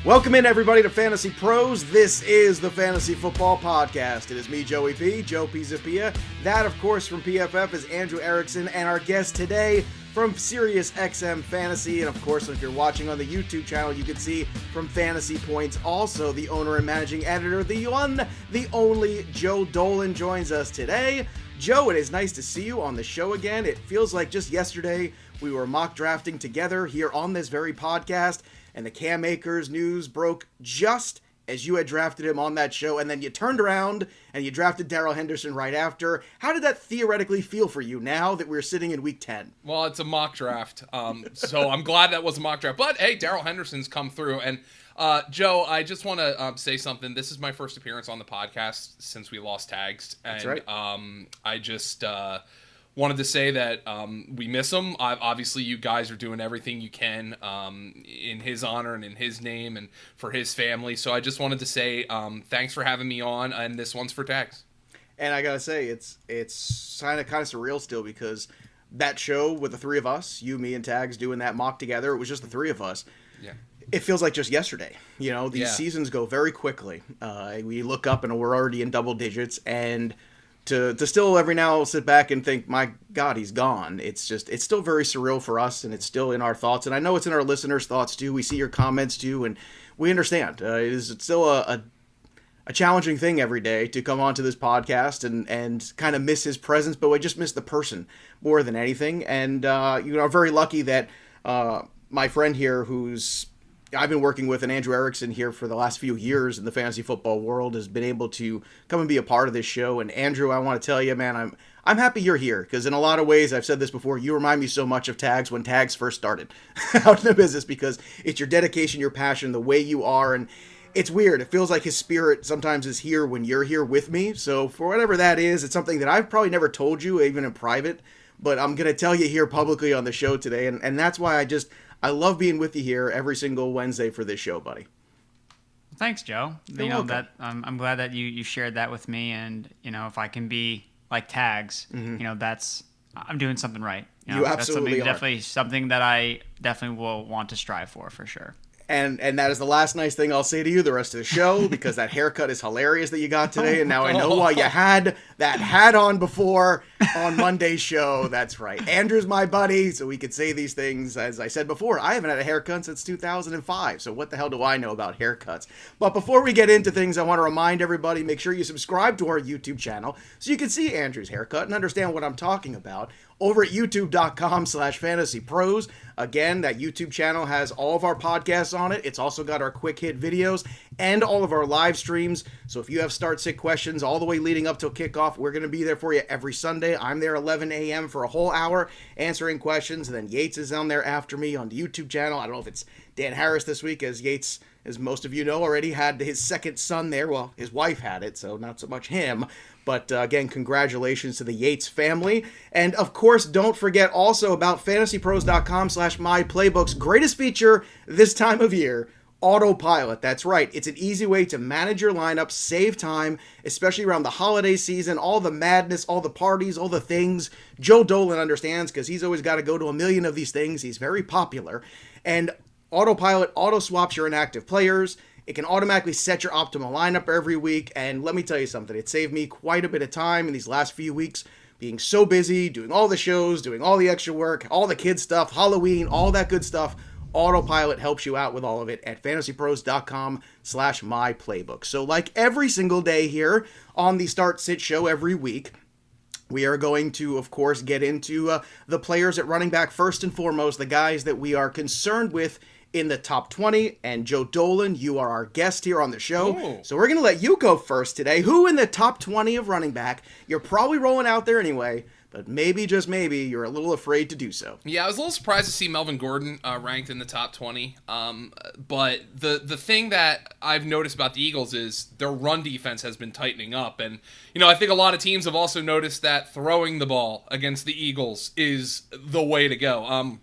Welcome in, everybody, to Fantasy Pros. This is the Fantasy Football Podcast. It is me, Joey P, Joe P. Zappia. That, of course, from PFF is Andrew Erickson, and our guest today from Sirius XM Fantasy. And, of course, if you're watching on the YouTube channel, you can see from Fantasy Points, also the owner and managing editor, the one, the only Joe Dolan joins us today. Joe, it is nice to see you on the show again. It feels like just yesterday we were mock drafting together here on this very podcast, and the Cam Akers news broke just as you had drafted him on that show, and then you turned around and you drafted Darrell Henderson right after. How did that theoretically feel for you now that we're sitting in week 10? Well, it's a mock draft, so I'm glad that was a mock draft. But, hey, Darrell Henderson's come through, and Joe, I just want to say something. This is my first appearance on the podcast since we lost tags, and that's right. I just wanted to say that we miss him. Obviously, you guys are doing everything you can in his honor and in his name and for his family. So I just wanted to say thanks for having me on, and this one's for tags. And I gotta say, it's kind of surreal still, because that show with the three of us, you, me, and Tags, doing that mock together, it was just the three of us. Yeah. It feels like just yesterday. You know, these seasons go very quickly. We look up and we're already in double digits, and to still every now sit back and think, my God, he's gone. It's still very surreal for us, and it's still in our thoughts. And I know it's in our listeners' thoughts too. We see your comments too, and we understand. It's still a challenging thing every day to come onto this podcast and kind of miss his presence, but we just miss the person more than anything. And I'm very lucky that my friend here, who's I've been working with, an Andrew Erickson here for the last few years in the fantasy football world, has been able to come and be a part of this show. And Andrew, I want to tell you, man, I'm happy you're here, because in a lot of ways, I've said this before, you remind me so much of Tags when Tags first started out in the business, because it's your dedication, your passion, the way you are, and it's weird. It feels like his spirit sometimes is here when you're here with me. So for whatever that is, it's something that I've probably never told you, even in private, but I'm going to tell you here publicly on the show today. And that's why I love being with you here every single Wednesday for this show, buddy. Thanks, Joe. You're welcome. That I'm glad that you shared that with me, and if I can be like Tags, that's I'm doing something right. You absolutely that's are. Definitely something that I definitely will want to strive for sure. And that is the last nice thing I'll say to you the rest of the show, because that haircut is hilarious that you got today, and now I know why you had that hat on before on Monday's show. That's right. Andrew's my buddy, so we could say these things. As I said before, I haven't had a haircut since 2005, so what the hell do I know about haircuts? But before we get into things, I want to remind everybody, make sure you subscribe to our YouTube channel so you can see Andrew's haircut and understand what I'm talking about over at youtube.com/fantasypros. Again, that YouTube channel has all of our podcasts on it. It's also got our quick hit videos and all of our live streams. So if you have start-sit questions all the way leading up till kickoff, we're going to be there for you every Sunday. I'm there 11 a.m. for a whole hour answering questions. And then Yates is on there after me on the YouTube channel. I don't know if it's Dan Harris this week, as Yates, as most of you know, already had his second son there. Well, his wife had it, so not so much him. But again, congratulations to the Yates family. And of course, don't forget also about fantasypros.com/myplaybooks. Greatest feature this time of year, autopilot. That's right. It's an easy way to manage your lineup, save time, especially around the holiday season, all the madness, all the parties, all the things. Joe Dolan understands, because he's always got to go to a million of these things. He's very popular. And autopilot auto swaps your inactive players. It can automatically set your optimal lineup every week, and let me tell you something, it saved me quite a bit of time in these last few weeks, being so busy, doing all the shows, doing all the extra work, all the kids stuff, Halloween, all that good stuff. Autopilot helps you out with all of it at fantasypros.com/myplaybook. So like every single day here on the Start Sit Show every week, we are going to, of course, get into the players at running back first and foremost, the guys that we are concerned with in the top 20, and Joe Dolan, you are our guest here on the show. Ooh. So we're going to let you go first today. Who in the top 20 of running back? You're probably rolling out there anyway, but maybe, just maybe, you're a little afraid to do so. Yeah, I was a little surprised to see Melvin Gordon ranked in the top 20. But the thing that I've noticed about the Eagles is their run defense has been tightening up. And, I think a lot of teams have also noticed that throwing the ball against the Eagles is the way to go.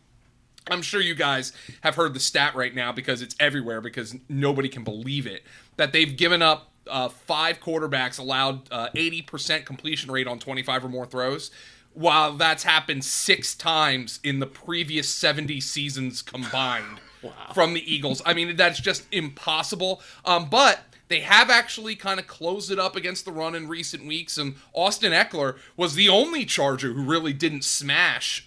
I'm sure you guys have heard the stat right now, because it's everywhere, because nobody can believe it, that they've given up 5 quarterbacks allowed 80% completion rate on 25 or more throws, while that's happened 6 times in the previous 70 seasons combined. from the Eagles. I mean, that's just impossible. But they have actually kind of closed it up against the run in recent weeks, and Austin Eckler was the only Charger who really didn't smash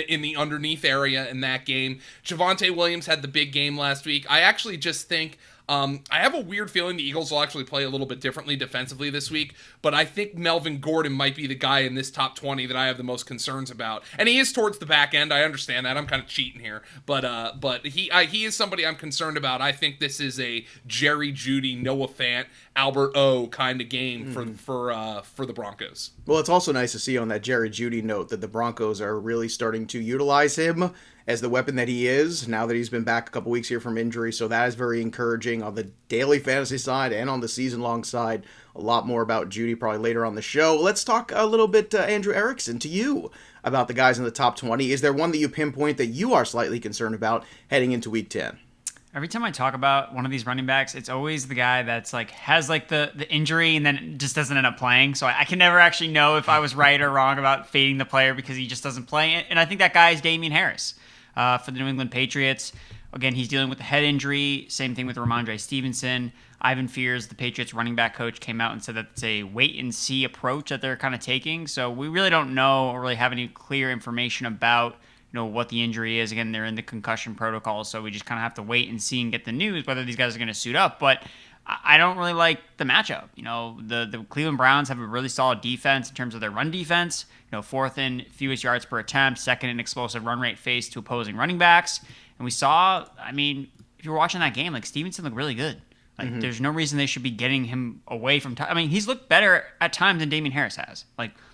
in the underneath area in that game. Javonte Williams had the big game last week. I actually just think I have a weird feeling the Eagles will actually play a little bit differently defensively this week, but I think Melvin Gordon might be the guy in this top 20 that I have the most concerns about. And he is towards the back end. I understand that. I'm kind of cheating here, but he is somebody I'm concerned about. I think this is a Jerry Jeudy, Noah Fant, Albert O kind of game for the Broncos. Well, it's also nice to see on that Jerry Jeudy note that the Broncos are really starting to utilize him as the weapon that he is now that he's been back a couple weeks here from injury. So that is very encouraging on the daily fantasy side and on the season-long side. A lot more about Jeudy probably later on the show. Let's talk a little bit, Andrew Erickson, to you about the guys in the top 20. Is there one that you pinpoint that you are slightly concerned about heading into Week 10? Every time I talk about one of these running backs, it's always the guy that's like has like the injury and then just doesn't end up playing. So I can never actually know if I was right or wrong about fading the player because he just doesn't play. And I think that guy is Damien Harris for the New England Patriots. Again, he's dealing with a head injury. Same thing with Ramondre Stevenson. Ivan Fears, the Patriots running back coach, came out and said that it's a wait-and-see approach that they're kind of taking. So we really don't know or really have any clear information about what the injury is. Again, they're in the concussion protocol, so we just kind of have to wait and see and get the news whether these guys are going to suit up. But I don't really like the matchup. The Cleveland Browns have a really solid defense in terms of their run defense. Fourth in fewest yards per attempt, second in explosive run rate faced to opposing running backs. And we saw, if you're watching that game, like Stevenson looked really good. There's no reason they should be getting him away from he's looked better at times than Damien Harris has.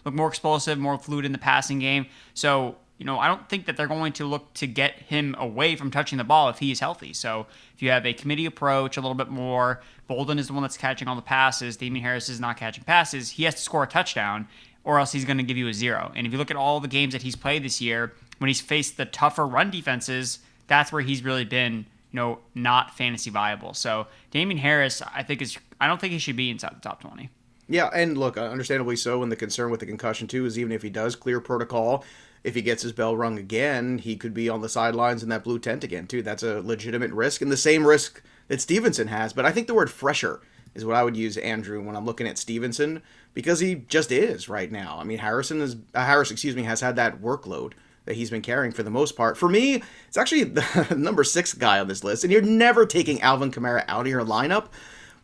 Look more explosive, more fluid in the passing game. So, I don't think that they're going to look to get him away from touching the ball if he is healthy. So if you have a committee approach a little bit more, Bolden is the one that's catching all the passes, Damien Harris is not catching passes, he has to score a touchdown or else he's going to give you a 0. And if you look at all the games that he's played this year, when he's faced the tougher run defenses, that's where he's really been not fantasy viable. So Damien Harris, I don't think he should be inside the top 20. Yeah, and look, understandably so, and the concern with the concussion too is even if he does clear protocol, if he gets his bell rung again, he could be on the sidelines in that blue tent again too. That's a legitimate risk, and the same risk that Stevenson has. But I think the word fresher is what I would use, Andrew, when I'm looking at Stevenson, because he just is right now. Harris has had that workload that he's been carrying for the most part. For me, it's actually the number 6 guy on this list, and you're never taking Alvin Kamara out of your lineup.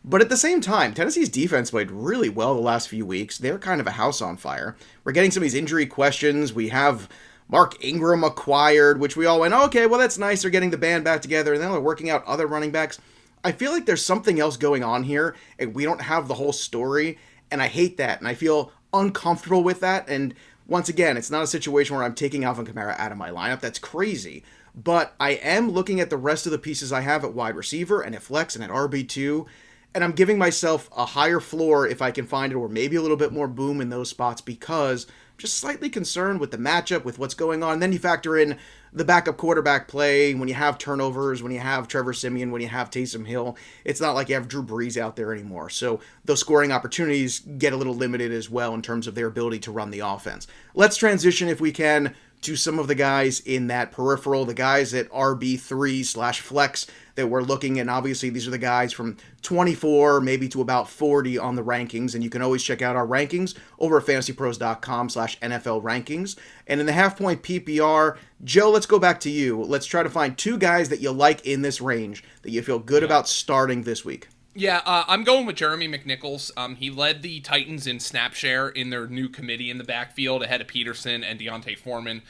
But at the same time, Tennessee's defense played really well the last few weeks. They're kind of a house on fire. We're getting some of these injury questions. We have Mark Ingram acquired, which we all went, okay, well, that's nice. They're getting the band back together, and then they're working out other running backs. I feel like there's something else going on here, and we don't have the whole story, and I hate that, and I feel uncomfortable with that. And once again, it's not a situation where I'm taking Alvin Kamara out of my lineup. That's crazy. But I am looking at the rest of the pieces I have at wide receiver and at flex and at RB2, and I'm giving myself a higher floor if I can find it, or maybe a little bit more boom in those spots, because I'm just slightly concerned with the matchup, with what's going on. And then you factor in the backup quarterback play, when you have turnovers, when you have Trevor Siemian, when you have Taysom Hill. It's not like you have Drew Brees out there anymore. So those scoring opportunities get a little limited as well in terms of their ability to run the offense. Let's transition, if we can, to some of the guys in that peripheral, the guys at RB3/flex that we're looking at. And obviously, these are the guys from 24 maybe to about 40 on the rankings. And you can always check out our rankings over at fantasypros.com/NFL rankings. And in the half-point PPR, Joe, let's go back to you. Let's try to find 2 guys that you like in this range that you feel good about starting this week. Yeah, I'm going with Jeremy McNichols. He led the Titans in snap share in their new committee in the backfield ahead of Peterson and Deontay Foreman.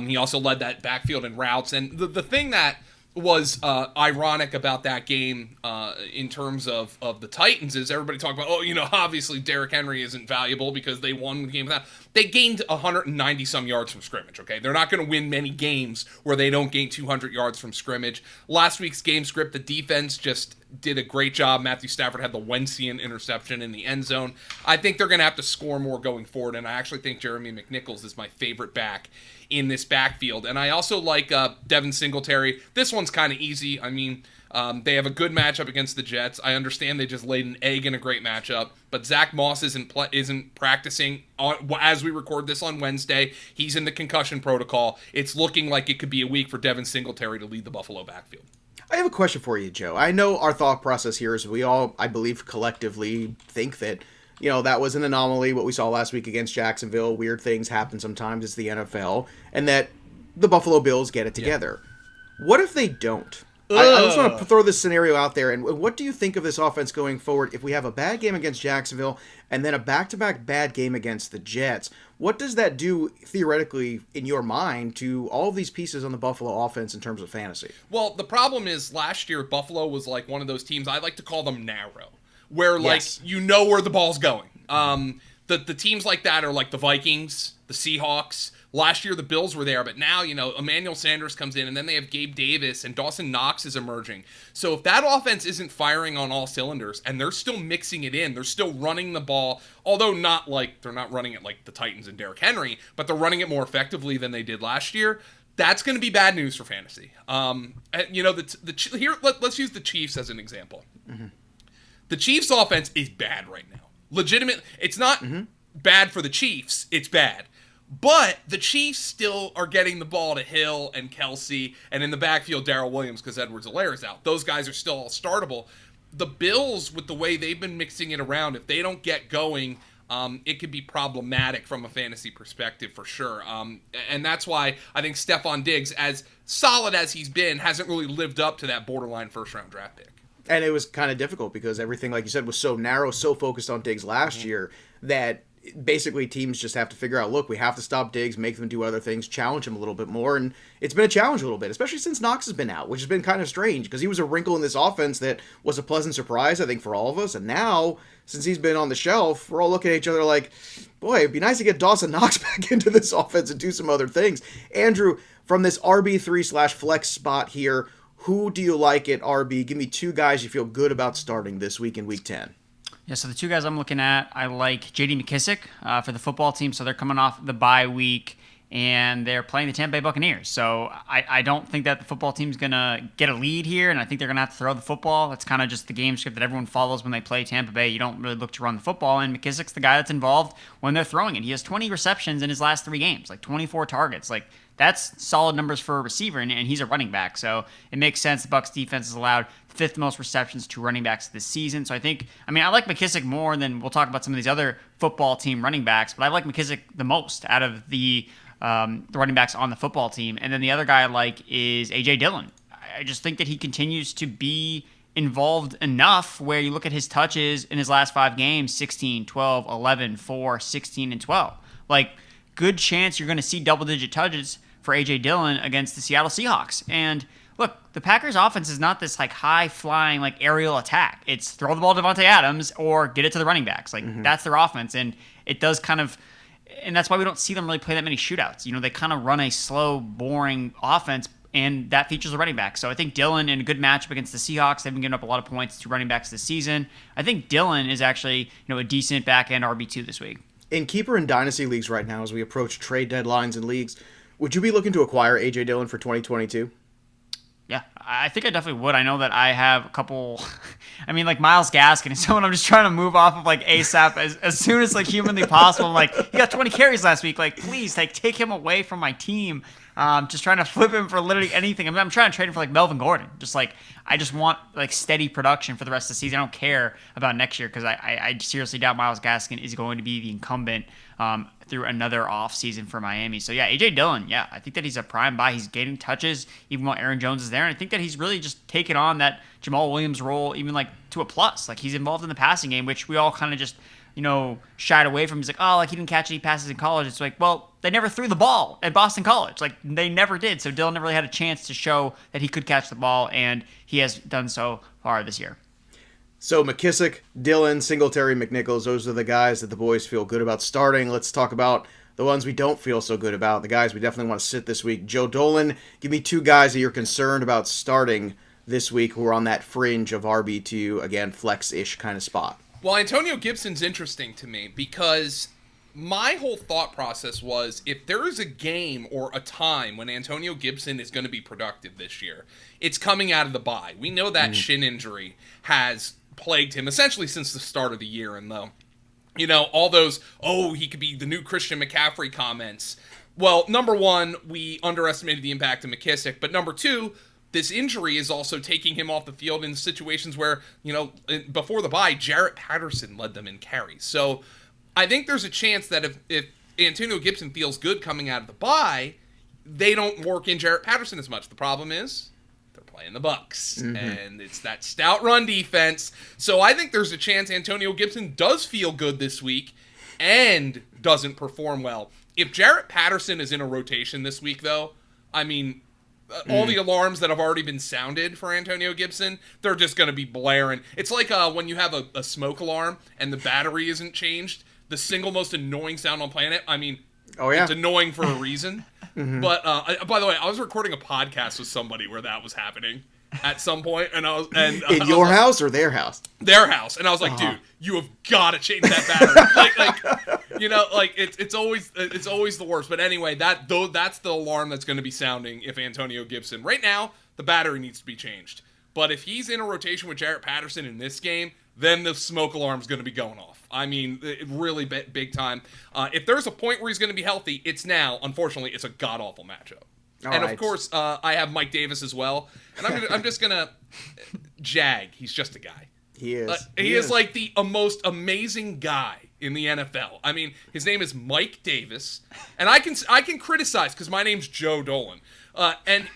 He also led that backfield in routes. And the thing that was ironic about that game in terms of the Titans is everybody talked about, obviously Derrick Henry isn't valuable because they won the game. They gained 190-some yards from scrimmage, okay? They're not going to win many games where they don't gain 200 yards from scrimmage. Last week's game script, the defense just did a great job. Matthew Stafford had the Wentzian interception in the end zone. I think they're going to have to score more going forward, and I actually think Jeremy McNichols is my favorite back in this backfield. And I also like Devin Singletary. This one's kind of easy. They have a good matchup against the Jets. I understand they just laid an egg in a great matchup, but Zach Moss isn't practicing as we record this on Wednesday. He's in the concussion protocol. It's looking like it could be a week for Devin Singletary to lead the Buffalo backfield. I have a question for you, Joe. I know our thought process here is we all, I believe, collectively think that, that was an anomaly, what we saw last week against Jacksonville. Weird things happen sometimes. It's the NFL. And that the Buffalo Bills get it together. Yeah. What if they don't? I just want to throw this scenario out there. And what do you think of this offense going forward if we have a bad game against Jacksonville and then a back-to-back bad game against the Jets? What does that do, theoretically, in your mind, to all of these pieces on the Buffalo offense in terms of fantasy? Well, the problem is last year, Buffalo was like one of those teams, I like to call them narrow, where you know where the ball's going. The teams like that are like the Vikings, the Seahawks. Last year, the Bills were there, but now, Emmanuel Sanders comes in, and then they have Gabe Davis, and Dawson Knox is emerging. So if that offense isn't firing on all cylinders, and they're still mixing it in, they're still running the ball, although they're not running it like the Titans and Derrick Henry, but they're running it more effectively than they did last year, that's going to be bad news for fantasy. Let's use the Chiefs as an example. Mm-hmm. The Chiefs' offense is bad right now. Legitimate. It's not bad for the Chiefs. It's bad. But the Chiefs still are getting the ball to Hill and Kelsey, and in the backfield, Darrell Williams, because Edwards-Helaire is out. Those guys are still all startable. The Bills, with the way they've been mixing it around, if they don't get going, it could be problematic from a fantasy perspective for sure. And that's why I think Stephon Diggs, as solid as he's been, hasn't really lived up to that borderline first-round draft pick. And it was kind of difficult because everything, like you said, was so narrow, so focused on Diggs last year that basically teams just have to figure out, look, we have to stop Diggs, make them do other things, challenge him a little bit more. And it's been a challenge a little bit, especially since Knox has been out, which has been kind of strange because he was a wrinkle in this offense that was a pleasant surprise, I think, for all of us. And now, since he's been on the shelf, we're all looking at each other like, boy, it'd be nice to get Dawson Knox back into this offense and do some other things. Andrew, from this RB3/flex spot here, who do you like at RB? Give me two guys you feel good about starting this week in Week 10. Yeah, so the two guys I'm looking at, I like J.D. McKissic for the football team. So they're coming off the bye week, and they're playing the Tampa Bay Buccaneers. So I don't think that the football team's going to get a lead here, and I think they're going to have to throw the football. That's kind of just the game script that everyone follows when they play Tampa Bay. You don't really look to run the football, and McKissic's the guy that's involved when they're throwing it. He has 20 receptions in his last 3 games, 24 targets. That's solid numbers for a receiver, and he's a running back. So it makes sense. The Bucs defense has allowed 5th most receptions to running backs this season. So I like McKissic more than we'll talk about some of these other football team running backs, but I like McKissic the most out of the running backs on the football team. And then the other guy I like is A.J. Dillon. I just think that he continues to be involved enough where you look at his touches in his last 5 games, 16, 12, 11, 4, 16, and 12. Good chance you're going to see double-digit touches for A.J. Dillon against the Seattle Seahawks. And look, the Packers offense is not this high-flying aerial attack. It's throw the ball to Devonta Adams or get it to the running backs. That's their offense. And it does and that's why we don't see them really play that many shootouts. They kind of run a slow, boring offense, and that features the running back. So I think Dillon in a good matchup against the Seahawks, they've been giving up a lot of points to running backs this season. I think Dillon is actually a decent back-end RB2 this week. In keeper and dynasty leagues right now, as we approach trade deadlines in leagues, would you be looking to acquire A.J. Dillon for 2022? Yeah, I think I definitely would. I know that I have a couple. Myles Gaskin is someone I'm just trying to move off of ASAP as soon as humanly possible. He got 20 carries last week. Please take him away from my team. Just trying to flip him for literally anything. I'm trying to trade him for Melvin Gordon. I just want steady production for the rest of the season. I don't care about next year because I seriously doubt Myles Gaskin is going to be the incumbent through another off season for Miami. So yeah, A.J. Dillon, yeah, I think that he's a prime buy. He's getting touches even while Aaron Jones is there, and I think that he's really just taken on that Jamaal Williams role even to a plus. He's involved in the passing game, which we all kind of just shied away from. He's he didn't catch any passes in college. It's well, they never threw the ball at Boston College. They never did. So Dillon never really had a chance to show that he could catch the ball, and he has done so far this year. So McKissic, Dillon, Singletary, McNichols, those are the guys that the boys feel good about starting. Let's talk about the ones we don't feel so good about, the guys we definitely want to sit this week. Joe Dolan, give me 2 guys that you're concerned about starting this week who are on that fringe of RB2, again, flex-ish kind of spot. Well, Antonio Gibson's interesting to me because my whole thought process was if there is a game or a time when Antonio Gibson is going to be productive this year, it's coming out of the bye. We know that shin injury has plagued him essentially since the start of the year, and all those, he could be the new Christian McCaffrey comments. Well, number one, we underestimated the impact of McKissic, but number two, this injury is also taking him off the field in situations where, before the bye, Jarrett Patterson led them in carries. So I think there's a chance that if Antonio Gibson feels good coming out of the bye, they don't work in Jarrett Patterson as much. The problem is they're playing the Bucs, and it's that stout run defense. So I think there's a chance Antonio Gibson does feel good this week and doesn't perform well. If Jarrett Patterson is in a rotation this week, though, I mean, all the alarms that have already been sounded for Antonio Gibson, they're just going to be blaring. It's like when you have a smoke alarm and the battery isn't changed, the single most annoying sound on planet. I mean, it's annoying for a reason. But by the way, I was recording a podcast with somebody where that was happening at some point, and I was in your house or their house? Their house, and I was like, dude, you have got to change that battery. It's always the worst. But anyway, that's the alarm that's going to be sounding if Antonio Gibson. Right now, the battery needs to be changed. But if he's in a rotation with Jarrett Patterson in this game, then the smoke alarm's going to be going off. I mean, really big time. If there's a point where he's going to be healthy, it's now. Unfortunately, it's a god-awful matchup. Of course, I have Mike Davis as well. And I'm just going to Jag. He's just a guy. He is. He is like the most amazing guy in the NFL. I mean, his name is Mike Davis. And I can criticize because my name's Joe Dolan. And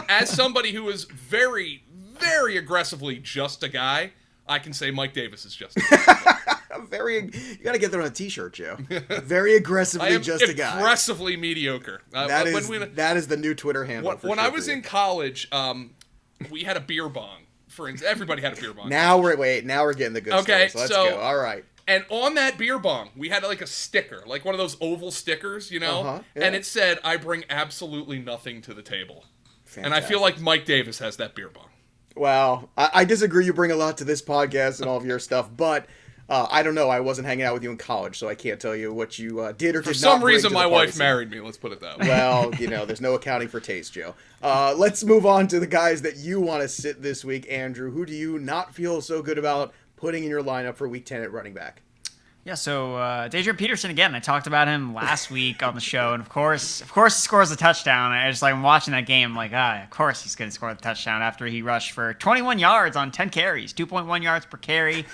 as somebody who is very, very aggressively just a guy, I can say Mike Davis is just a guy. You got to get that on a t-shirt, Joe. Very aggressively just a guy. Aggressively mediocre. That is the new Twitter handle. When I was in college, we had a beer bong. For instance, everybody had a beer bong. Now we're getting the good stuff. Okay, so let's go. All right. And on that beer bong, we had like a sticker, like one of those oval stickers, Yeah. And it said, "I bring absolutely nothing to the table." Fantastic. And I feel like Mike Davis has that beer bong. Well, I disagree. You bring a lot to this podcast and all of your stuff, but I don't know. I wasn't hanging out with you in college, so I can't tell you what you did or did not bring to the party. For some reason, my wife married me. Let's put it that way. Well, there's no accounting for taste, Joe. Let's move on to the guys that you want to sit this week, Andrew. Who do you not feel so good about putting in your lineup for Week 10 at running back? Yeah, so Adrian Peterson again. I talked about him last week on the show, and of course, he scores a touchdown. I'm watching that game, I'm like, of course he's going to score the touchdown after he rushed for 21 yards on 10 carries, 2.1 yards per carry.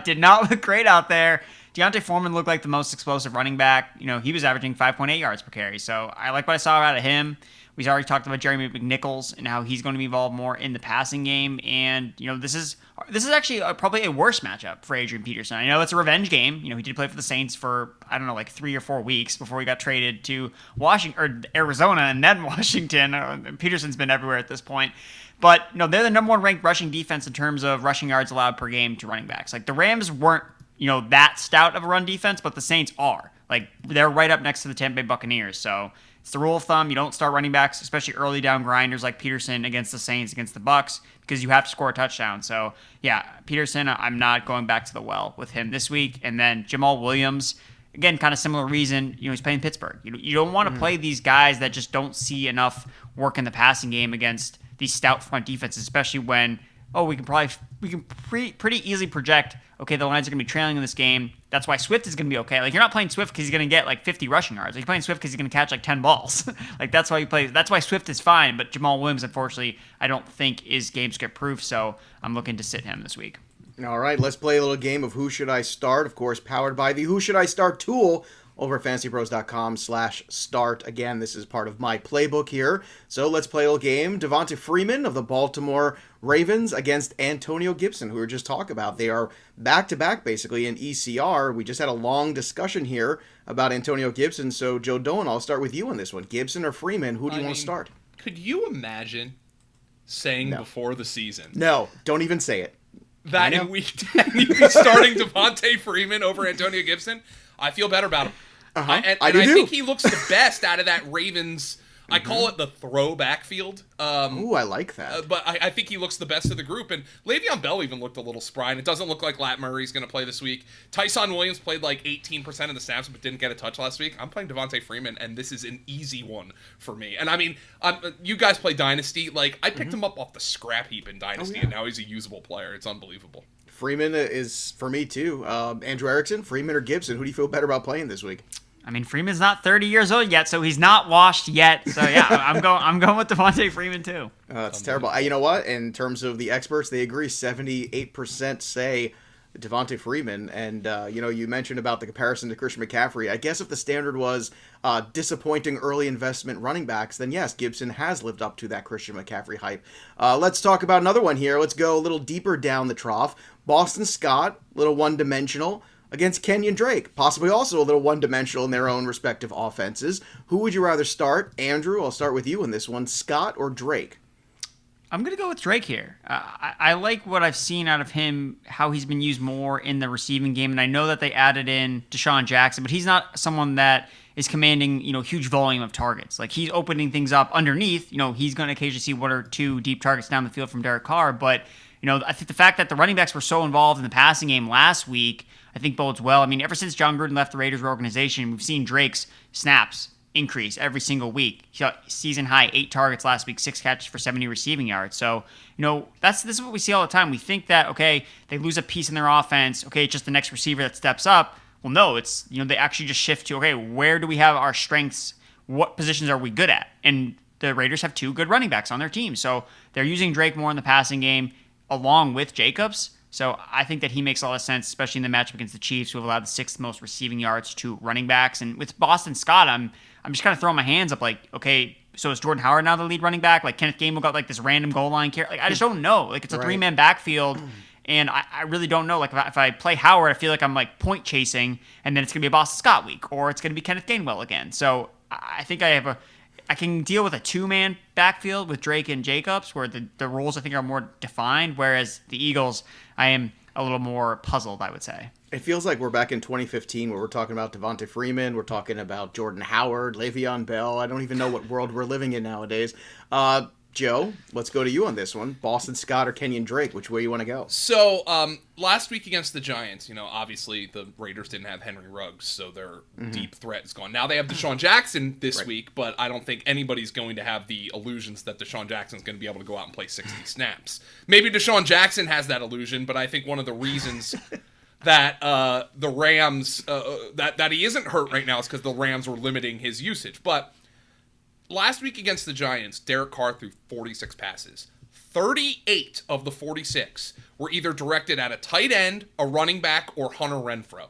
Did not look great out there. Deontay Foreman looked like the most explosive running back. He was averaging 5.8 yards per carry, so I like what I saw out of him. We've already talked about Jeremy McNichols and how he's going to be involved more in the passing game. And, this is actually probably a worse matchup for Adrian Peterson. I know it's a revenge game. He did play for the Saints for, 3 or 4 weeks before he got traded to Washington or Arizona and then Washington. Peterson's been everywhere at this point. But, they're the number one ranked rushing defense in terms of rushing yards allowed per game to running backs. Like, the Rams weren't, that stout of a run defense, but the Saints are. Like, they're right up next to the Tampa Bay Buccaneers. So it's the rule of thumb. You don't start running backs, especially early down grinders like Peterson against the Saints, against the Bucs, because you have to score a touchdown. So, yeah, Peterson, I'm not going back to the well with him this week. And then Jamaal Williams, again, kind of similar reason, he's playing Pittsburgh. You don't want to play these guys that just don't see enough work in the passing game against these stout front defenses, especially when, we can pretty easily project, okay, the Lions are going to be trailing in this game. That's why Swift is going to be okay. Like, you're not playing Swift because he's going to get like 50 rushing yards. Like, you're playing Swift because he's going to catch like 10 balls. Like, that's why you play. That's why Swift is fine. But Jamaal Williams, unfortunately, I don't think is game script proof. So I'm looking to sit him this week. All right, let's play a little game of Who Should I Start? Of course, powered by the Who Should I Start tool over at fantasypros.com/start. Again, this is part of my playbook here. So let's play a little game. Devonta Freeman of the Baltimore Ravens against Antonio Gibson, who we were just talking about. They are back-to-back, basically, in ECR. We just had a long discussion here about Antonio Gibson. So, Joe Dolan, I'll start with you on this one. Gibson or Freeman, who do you want to start? Could you imagine saying before the season? No, don't even say it. That in Week 10 you'd be starting Devonta Freeman over Antonio Gibson? I feel better about him. I think he looks the best out of that Ravens. I call it the throwback field. Ooh, I like that. But I think he looks the best of the group. And Le'Veon Bell even looked a little spry. And it doesn't look like Lat Murray's going to play this week. Tyson Williams played like 18% of the snaps but didn't get a touch last week. I'm playing Devonta Freeman, and this is an easy one for me. And I mean, you guys play Dynasty. Like, I picked him up off the scrap heap in Dynasty, and now he's a usable player. It's unbelievable. Freeman is for me, too. Andrew Erickson, Freeman or Gibson? Who do you feel better about playing this week? I mean, Freeman's not 30 years old yet, so he's not washed yet. So yeah, I'm going with Devonta Freeman too. It's terrible. You know what? In terms of the experts, they agree. 78% say Devonta Freeman. And you mentioned about the comparison to Christian McCaffrey. I guess if the standard was disappointing early investment running backs, then yes, Gibson has lived up to that Christian McCaffrey hype. Let's talk about another one here. Let's go a little deeper down the trough. Boston Scott, little one-dimensional, against Kenyan Drake, possibly also a little one-dimensional in their own respective offenses. Who would you rather start? Andrew, I'll start with you in this one. Scott or Drake? I'm going to go with Drake here. I like what I've seen out of him, how he's been used more in the receiving game, and I know that they added in Deshaun Jackson, but he's not someone that is commanding, huge volume of targets. Like, he's opening things up underneath. He's going to occasionally see one or two deep targets down the field from Derek Carr, but I think the fact that the running backs were so involved in the passing game last week, I think bodes well. I mean, ever since John Gruden left the Raiders organization, we've seen Drake's snaps increase every single week. He got season high 8 targets last week, 6 catches for 70 receiving yards. So, this is what we see all the time. We think that, okay, they lose a piece in their offense. Okay, it's just the next receiver that steps up. Well, no, it's, they actually just shift to, okay, where do we have our strengths? What positions are we good at? And the Raiders have 2 good running backs on their team. So they're using Drake more in the passing game along with Jacobs. So I think that he makes a lot of sense, especially in the matchup against the Chiefs, who have allowed the 6th most receiving yards to running backs. And with Boston Scott, I'm just kind of throwing my hands up like, okay, so is Jordan Howard now the lead running back? Like, Kenneth Gainwell got like this random goal line carry? Like, I just don't know. Like, it's a 3-man backfield, and I really don't know. Like, if I play Howard, I feel like I'm like point chasing, and then it's going to be a Boston Scott week, or it's going to be Kenneth Gainwell again. So I think I can deal with a 2-man backfield with Drake and Jacobs, where the roles I think are more defined, whereas the Eagles, I am a little more puzzled, I would say. It feels like we're back in 2015 where we're talking about Devonta Freeman, we're talking about Jordan Howard, Le'Veon Bell. I don't even know what world we're living in nowadays. Joe, let's go to you on this one. Boston Scott or Kenyan Drake, which way you want to go? So, last week against the Giants, obviously the Raiders didn't have Henry Ruggs, so their deep threat is gone. Now they have Deshaun Jackson this week, but I don't think anybody's going to have the illusions that Deshaun Jackson's going to be able to go out and play 60 snaps. Maybe Deshaun Jackson has that illusion, but I think one of the reasons that the Rams, that he isn't hurt right now is because the Rams were limiting his usage. But last week against the Giants, Derek Carr threw 46 passes. 38 of the 46 were either directed at a tight end, a running back, or Hunter Renfrow.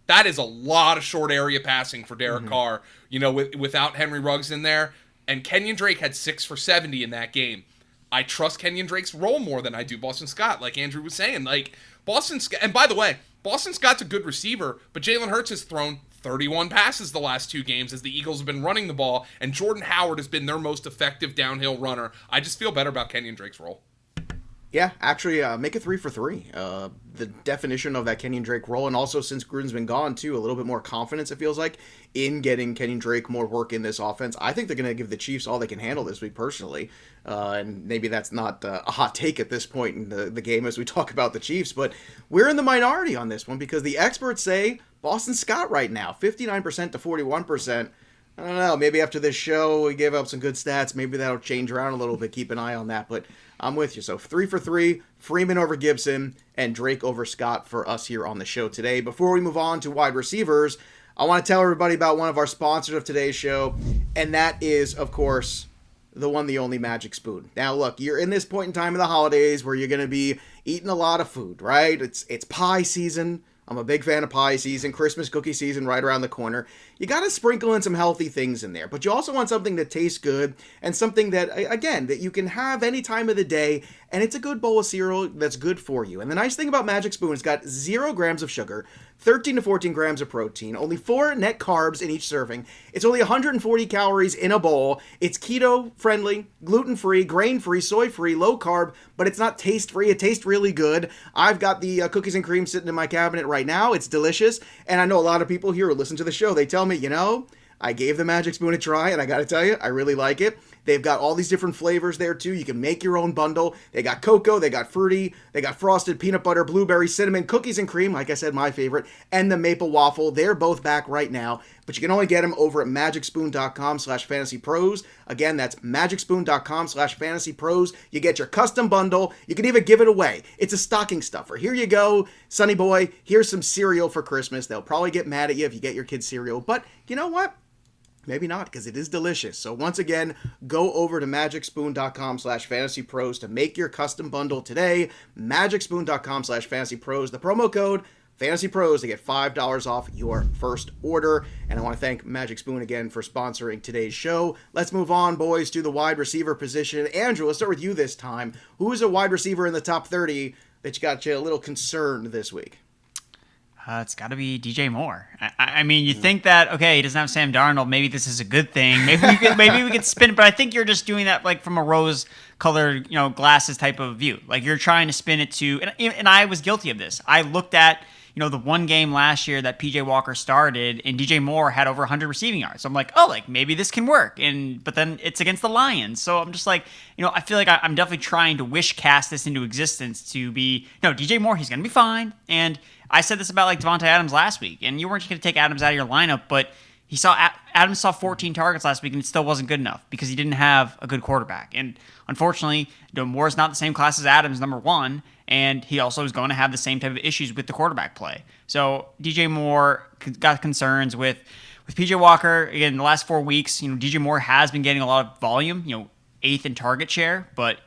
That is a lot of short area passing for Derek Carr, without Henry Ruggs in there. And Kenyan Drake had 6 for 70 in that game. I trust Kenyan Drake's role more than I do Boston Scott, like Andrew was saying. Like, Boston Scott, and by the way, Boston Scott's a good receiver, but Jalen Hurts has thrown 31 passes the last 2 games as the Eagles have been running the ball, and Jordan Howard has been their most effective downhill runner. I just feel better about Kenyan Drake's role. Yeah, actually, make it 3 for 3. The definition of that Kenyan Drake role, and also since Gruden's been gone, too, a little bit more confidence, it feels like, in getting Kenyan Drake more work in this offense. I think they're going to give the Chiefs all they can handle this week, personally. And maybe that's not a hot take at this point in the game as we talk about the Chiefs, but we're in the minority on this one because the experts say Boston Scott right now, 59% to 41%. I don't know, maybe after this show we give up some good stats, maybe that'll change around a little bit, keep an eye on that, but I'm with you. So 3 for 3, Freeman over Gibson, and Drake over Scott for us here on the show today. Before we move on to wide receivers, I want to tell everybody about one of our sponsors of today's show, and that is, of course, the one, the only Magic Spoon. Now, look, you're in this point in time of the holidays where you're going to be eating a lot of food, right? It's pie season. I'm a big fan of pie season, Christmas cookie season right around the corner. You got to sprinkle in some healthy things in there, but you also want something that tastes good and something that, again, that you can have any time of the day, and it's a good bowl of cereal that's good for you. And the nice thing about Magic Spoon, it's got 0 grams of sugar, 13 to 14 grams of protein, only 4 net carbs in each serving. It's only 140 calories in a bowl. It's keto-friendly, gluten-free, grain-free, soy-free, low-carb, but it's not taste-free. It tastes really good. I've got the cookies and cream sitting in my cabinet right now. It's delicious, and I know a lot of people here who listen to the show, they tell me, I gave the Magic Spoon a try, and I got to tell you, I really like it. They've got all these different flavors there too. You can make your own bundle. They got cocoa, they got fruity, they got frosted, peanut butter, blueberry, cinnamon, cookies and cream, like I said, my favorite, and the maple waffle. They're both back right now, but you can only get them over at magicspoon.com/fantasypros. Again, that's magicspoon.com/fantasypros. You get your custom bundle. You can even give it away. It's a stocking stuffer. Here you go, Sonny boy, here's some cereal for Christmas. They'll probably get mad at you if you get your kids cereal, but you know what? Maybe not, because it is delicious. So once again, go over to magicspoon.com/fantasypros to make your custom bundle today. magicspoon.com/fantasypros. The promo code FantasyPros to get $5 off your first order. And I want to thank Magic Spoon again for sponsoring today's show. Let's move on, boys, to the wide receiver position. Andrew, let's start with you this time. Who is a wide receiver in the top 30 that got you a little concerned this week? It's got to be DJ Moore. I mean, you think that, okay, he doesn't have Sam Darnold. Maybe this is a good thing. Maybe we could spin it, but I think you're just doing that like from a rose-colored, glasses type of view. Like you're trying to spin it to, and I was guilty of this. I looked at, the one game last year that PJ Walker started, and DJ Moore had over 100 receiving yards. So I'm like, maybe this can work. But then it's against the Lions. So I'm just like, I feel like I'm definitely trying to wish cast this into existence to be, DJ Moore, he's going to be fine. And I said this about like Devonta Adams last week, and you weren't going to take Adams out of your lineup, but Adams saw 14 targets last week, and it still wasn't good enough because he didn't have a good quarterback. And unfortunately, Moore is not the same class as Adams, number one, and he also is going to have the same type of issues with the quarterback play. So DJ Moore got concerns with PJ Walker. Again, the last 4 weeks, DJ Moore has been getting a lot of volume, 8th in target share, but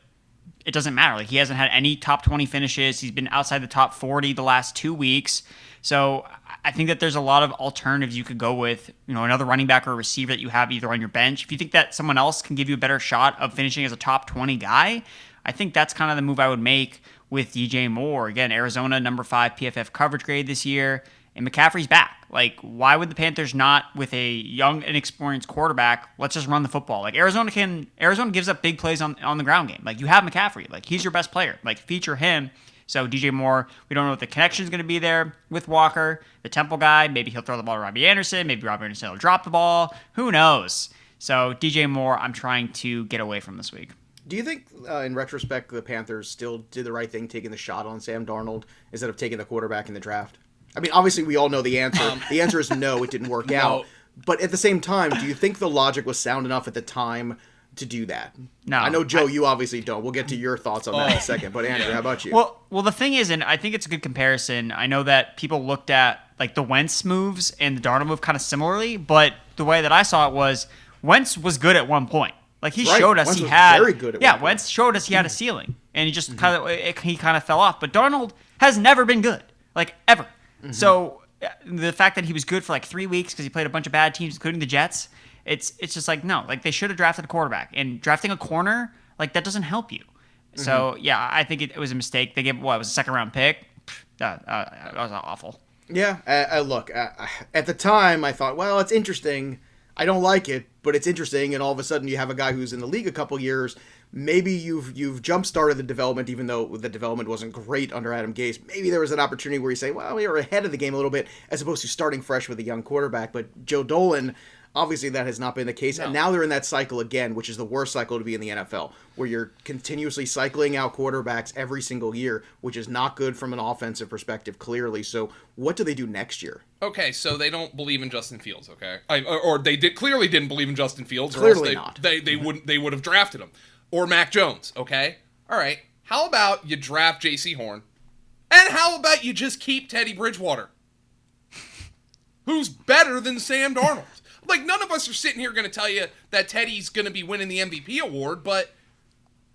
it doesn't matter. Like he hasn't had any top 20 finishes. He's been outside the top 40 the last 2 weeks. So I think that there's a lot of alternatives you could go with, another running back or a receiver that you have either on your bench. If you think that someone else can give you a better shot of finishing as a top 20 guy, I think that's kind of the move I would make with DJ Moore. Again, Arizona, number 5 PFF coverage grade this year, and McCaffrey's back. Like, why would the Panthers not, with a young, inexperienced quarterback, let's just run the football? Like, Arizona gives up big plays on the ground game. Like, you have McCaffrey. Like, he's your best player. Like, feature him. So, DJ Moore, we don't know what the connection is going to be there with Walker, the Temple guy. Maybe he'll throw the ball to Robbie Anderson. Maybe Robbie Anderson will drop the ball. Who knows? So, DJ Moore, I'm trying to get away from this week. Do you think, in retrospect, the Panthers still did the right thing taking the shot on Sam Darnold instead of taking the quarterback in the draft? I mean, obviously, we all know the answer. The answer is no, it didn't work out. But at the same time, do you think the logic was sound enough at the time to do that? No. I know, Joe, you obviously don't. We'll get to your thoughts on that in a second. But, Andrew, how about you? Well, the thing is, and I think it's a good comparison, I know that people looked at like the Wentz moves and the Darnold move kind of similarly, but the way that I saw it was Wentz was good at one point. Like he showed us Wentz he had very good at one point. Wentz showed us he had a ceiling, and he just kind of fell off. But Darnold has never been good, like ever. Mm-hmm. So the fact that he was good for like 3 weeks because he played a bunch of bad teams, including the Jets, it's just like no, like they should have drafted a quarterback, and drafting a corner like that doesn't help you. Mm-hmm. So yeah, I think it was a mistake. They gave it was a second round pick. That was awful. Yeah, look, at the time I thought, well, it's interesting. I don't like it, but it's interesting, and all of a sudden you have a guy who's in the league a couple years. Maybe you've jump-started the development, even though the development wasn't great under Adam Gase. Maybe there was an opportunity where you say, well, we were ahead of the game a little bit, as opposed to starting fresh with a young quarterback. But Joe Dolan, obviously that has not been the case, and now they're in that cycle again, which is the worst cycle to be in the NFL, where you're continuously cycling out quarterbacks every single year, which is not good from an offensive perspective, clearly. So what do they do next year? Okay, so they don't believe in Justin Fields, okay? Or they clearly didn't believe in Justin Fields. Clearly not. They would have drafted him. Or Mac Jones, okay? All right, how about you draft J.C. Horn? And how about you just keep Teddy Bridgewater? Who's better than Sam Darnold? Like, none of us are sitting here going to tell you that Teddy's going to be winning the MVP award, but,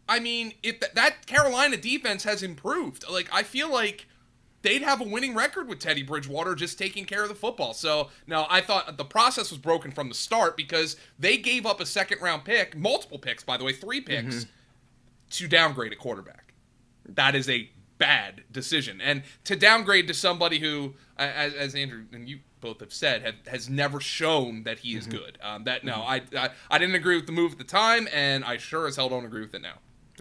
I mean, if that Carolina defense has improved. Like, I feel like they'd have a winning record with Teddy Bridgewater just taking care of the football. So, now, I thought the process was broken from the start because they gave up a second-round pick, multiple picks, by the way, 3 picks, to downgrade a quarterback. That is a bad decision. And to downgrade to somebody who, as Andrew and you both have said, has never shown that he is good. I didn't agree with the move at the time, and I sure as hell don't agree with it now.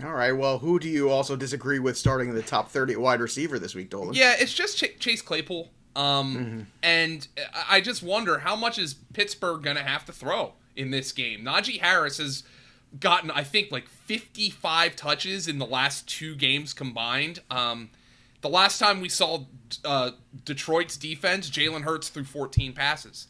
All right, well, who do you also disagree with starting in the top 30 wide receiver this week, Dolan? Yeah, it's just Chase Claypool. And I just wonder, how much is Pittsburgh going to have to throw in this game? Najee Harris has gotten, I think, like 55 touches in the last 2 games combined. The last time we saw Detroit's defense, Jalen Hurts threw 14 passes.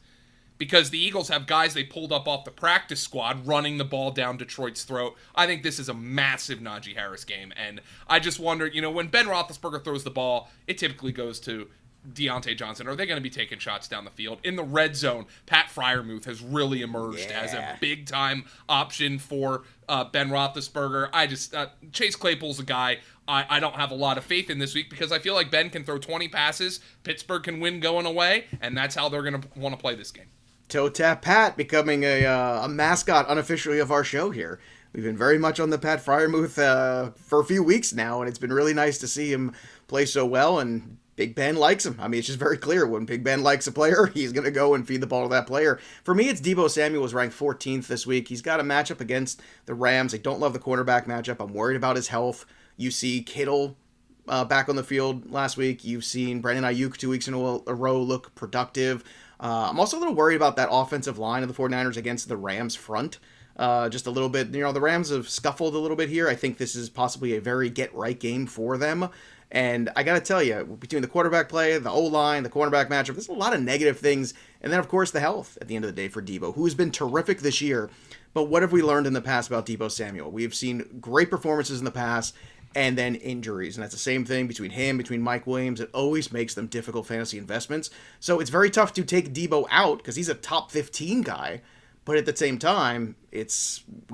Because the Eagles have guys they pulled up off the practice squad running the ball down Detroit's throat. I think this is a massive Najee Harris game. And I just wonder, when Ben Roethlisberger throws the ball, it typically goes to Deontay Johnson. Are they going to be taking shots down the field? In the red zone, Pat Freiermuth has really emerged as a big-time option for Ben Roethlisberger. Chase Claypool's a guy I don't have a lot of faith in this week because I feel like Ben can throw 20 passes, Pittsburgh can win going away, and that's how they're going to want to play this game. Toe Tap Pat becoming a mascot unofficially of our show here. We've been very much on the Pat Freiermuth for a few weeks now, and it's been really nice to see him play so well, and Big Ben likes him. I mean, it's just very clear when Big Ben likes a player, he's going to go and feed the ball to that player. For me, it's Deebo Samuel was ranked 14th this week. He's got a matchup against the Rams. I don't love the cornerback matchup. I'm worried about his health. You see Kittle back on the field last week. You've seen Brandon Aiyuk 2 weeks in a row look productive. I'm also a little worried about that offensive line of the 49ers against the Rams front. Just a little bit, the Rams have scuffled a little bit here. I think this is possibly a very get-right game for them. And I got to tell you, between the quarterback play, the O-line, the cornerback matchup, there's a lot of negative things. And then, of course, the health at the end of the day for Deebo, who has been terrific this year. But what have we learned in the past about Deebo Samuel? We've seen great performances in the past and then injuries. And that's the same thing between Mike Williams. It always makes them difficult fantasy investments. So it's very tough to take Deebo out because he's a top 15 guy. But at the same time, you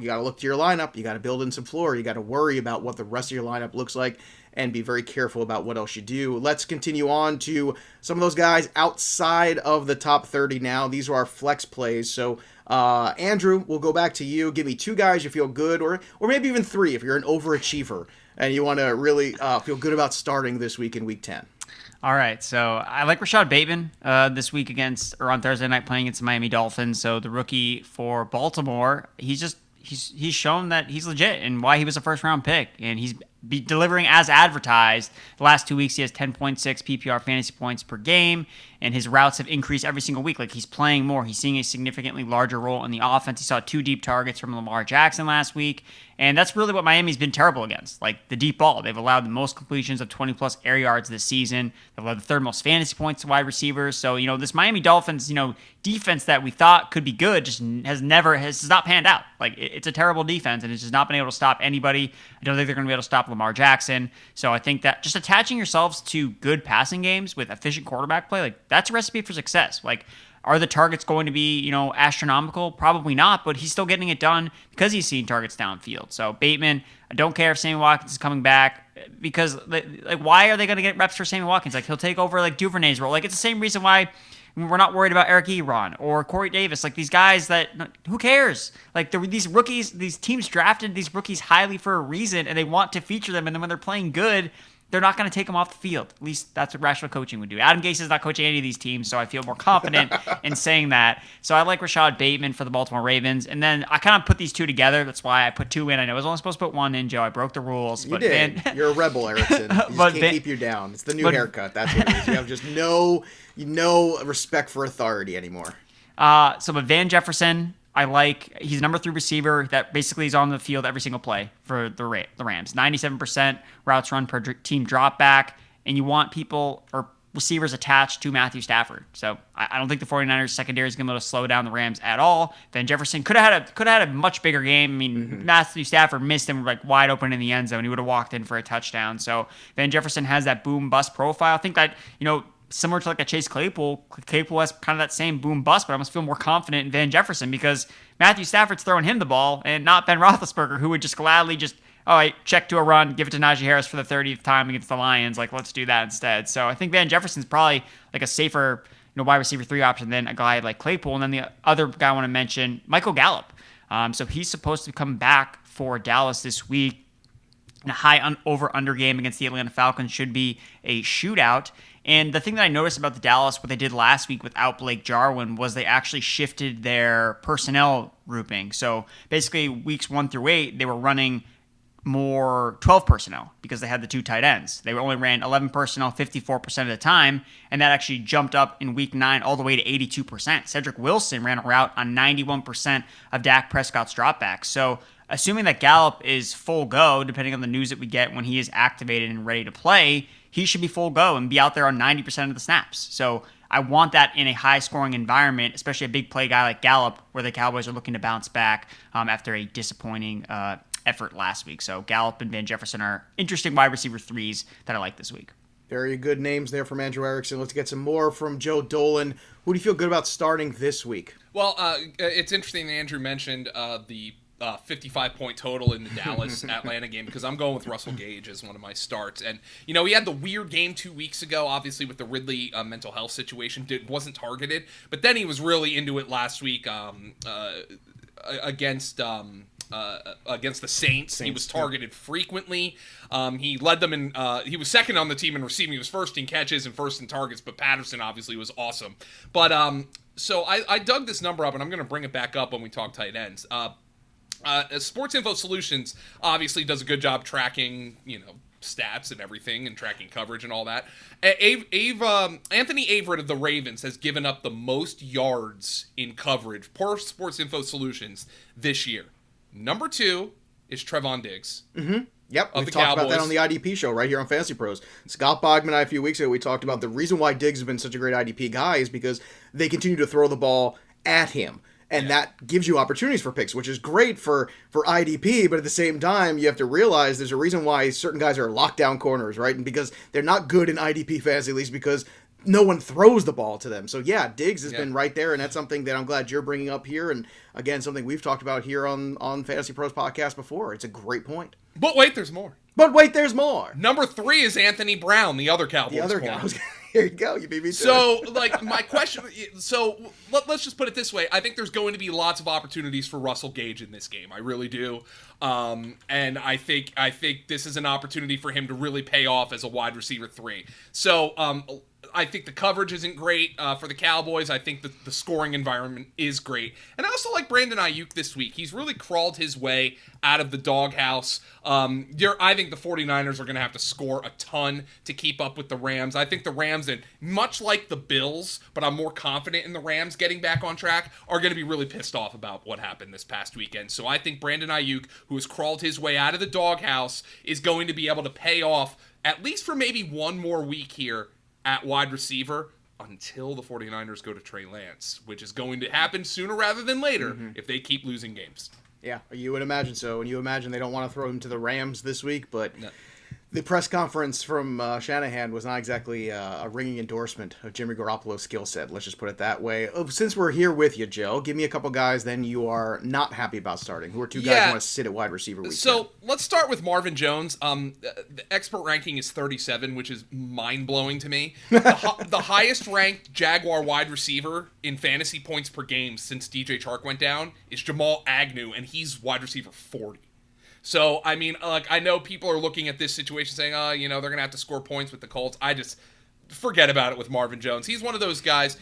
got to look to your lineup. You got to build in some floor. You got to worry about what the rest of your lineup looks like and be very careful about what else you do. Let's continue on to some of those guys outside of the top 30 now. These are our flex plays. So, Andrew, we'll go back to you. Give me 2 guys you feel good, or maybe even 3 if you're an overachiever and you want to really feel good about starting this week in Week 10. All right, so I like Rashod Bateman this week on Thursday night playing against the Miami Dolphins. So the rookie for Baltimore, he's shown that he's legit and why he was a first-round pick, and he's delivering as advertised. The last 2 weeks, he has 10.6 PPR fantasy points per game, and his routes have increased every single week. Like, he's playing more. He's seeing a significantly larger role in the offense. He saw 2 deep targets from Lamar Jackson last week, and that's really what Miami's been terrible against, like the deep ball. They've allowed the most completions of 20-plus air yards this season. They've allowed the 3rd most fantasy points to wide receivers. So, this Miami Dolphins, defense that we thought could be good just has not panned out. Like, it's a terrible defense, and it's just not been able to stop anybody. I don't think they're going to be able to stop Lamar Jackson. So I think that just attaching yourselves to good passing games with efficient quarterback play, like, that's a recipe for success. Like, are the targets going to be, astronomical? Probably not, but he's still getting it done because he's seeing targets downfield. So Bateman, I don't care if Sammy Watkins is coming back because, like, why are they going to get reps for Sammy Watkins? Like, he'll take over, like, Duvernay's role. Like, it's the same reason why we're not worried about Eric Ebron or Corey Davis. Like, these guys that, who cares? Like, these rookies, these teams drafted these rookies highly for a reason, and they want to feature them. And then when they're playing good, they're not going to take them off the field. At least that's what rational coaching would do. Adam Gase is not coaching any of these teams, so I feel more confident in saying that. So I like Rashod Bateman for the Baltimore Ravens. And then I kind of put these 2 together. That's why I put 2 in. I know I was only supposed to put 1 in, Joe. I broke the rules. You did. You're a rebel, Erickson. You just can't keep you down. It's the new haircut. That's what it is. You have just no respect for authority anymore. But Van Jefferson, I like. He's a number 3 receiver that basically is on the field every single play for the Rams. 97% routes run per team drop back, and you want people or receivers attached to Matthew Stafford. So I don't think the 49ers secondary is going to be able to slow down the Rams at all. Van Jefferson could have had a much bigger game. I mean, Matthew Stafford missed him like wide open in the end zone. He would have walked in for a touchdown. So Van Jefferson has that boom bust profile. I think that, similar to like a Chase Claypool has kind of that same boom bust, but I almost feel more confident in Van Jefferson because Matthew Stafford's throwing him the ball and not Ben Roethlisberger, who would just gladly check to a run, give it to Najee Harris for the 30th time against the Lions. Like, let's do that instead. So I think Van Jefferson's probably like a safer, wide receiver 3 option than a guy like Claypool. And then the other guy I want to mention, Michael Gallup. So he's supposed to come back for Dallas this week. A high over-under game against the Atlanta Falcons should be a shootout. And the thing that I noticed about the Dallas, what they did last week without Blake Jarwin, was they actually shifted their personnel grouping. So basically, weeks 1 through 8, they were running more 12 personnel because they had the 2 tight ends. They only ran 11 personnel 54% of the time, and that actually jumped up in week 9 all the way to 82%. Cedric Wilson ran a route on 91% of Dak Prescott's dropbacks. So assuming that Gallup is full go, depending on the news that we get when he is activated and ready to play, he should be full go and be out there on 90% of the snaps. So I want that in a high-scoring environment, especially a big play guy like Gallup, where the Cowboys are looking to bounce back after a disappointing effort last week. So Gallup and Van Jefferson are interesting wide receiver threes that I like this week. Very good names there from Andrew Erickson. Let's get some more from Joe Dolan. Who do you feel good about starting this week? Well, it's interesting that Andrew mentioned the 55-point total in the Dallas-Atlanta game, because I'm going with Russell Gage as one of my starts. And, he had the weird game 2 weeks ago, obviously, with the Ridley mental health situation. Wasn't targeted, but then he was really into it last week against the Saints. He was targeted frequently. He led them in. He was second on the team in receiving. He was first in catches and first in targets. But Patterson obviously was awesome. But so I dug this number up, and I'm going to bring it back up when we talk tight ends. Sports Info Solutions obviously does a good job tracking, stats and everything, and tracking coverage and all that. Anthony Averett of the Ravens has given up the most yards in coverage per Sports Info Solutions this year. Number 2 is Trevon Diggs. Mm-hmm. Yep, we talked about that on the IDP show right here on Fantasy Pros. Scott Bogman and I a few weeks ago, we talked about the reason why Diggs has been such a great IDP guy is because they continue to throw the ball at him. And that gives you opportunities for picks, which is great for IDP, but at the same time, you have to realize there's a reason why certain guys are lockdown corners, right? And because they're not good in IDP fantasy leagues because no one throws the ball to them. So, Diggs has been right there, and that's something that I'm glad you're bringing up here. And, again, something we've talked about here on Fantasy Pros podcast before. It's a great point. But wait, there's more. Number 3 is Anthony Brown, the other Cowboys. The other guy. Here you go. You beat me to So, my question... So, let's just put it this way. I think there's going to be lots of opportunities for Russell Gage in this game. I really do. And I think this is an opportunity for him to really pay off as a wide receiver 3. So, I think the coverage isn't great for the Cowboys. I think the scoring environment is great. And I also like Brandon Aiyuk this week. He's really crawled his way out of the doghouse. I think the 49ers are going to have to score a ton to keep up with the Rams. I think the Rams, and much like the Bills, but I'm more confident in the Rams getting back on track, are going to be really pissed off about what happened this past weekend. So I think Brandon Aiyuk, who has crawled his way out of the doghouse, is going to be able to pay off at least for maybe one more week here at wide receiver until the 49ers go to Trey Lance, which is going to happen sooner rather than later if they keep losing games. Yeah, you would imagine so. And you imagine they don't want to throw him to the Rams this week, but No. the press conference from Shanahan was not exactly a ringing endorsement of Jimmy Garoppolo's skill set. Let's just put it that way. Since we're here with you, Joe, give me a couple guys then you are not happy about starting. Who are 2 guys you want to sit at wide receiver week? So let's start with Marvin Jones. The expert ranking is 37, which is mind-blowing to me. The highest ranked Jaguar wide receiver in fantasy points per game since DJ Chark went down is Jamal Agnew, and he's wide receiver 40. So, I mean, I know people are looking at this situation saying, they're going to have to score points with the Colts. I just forget about it with Marvin Jones. He's one of those guys,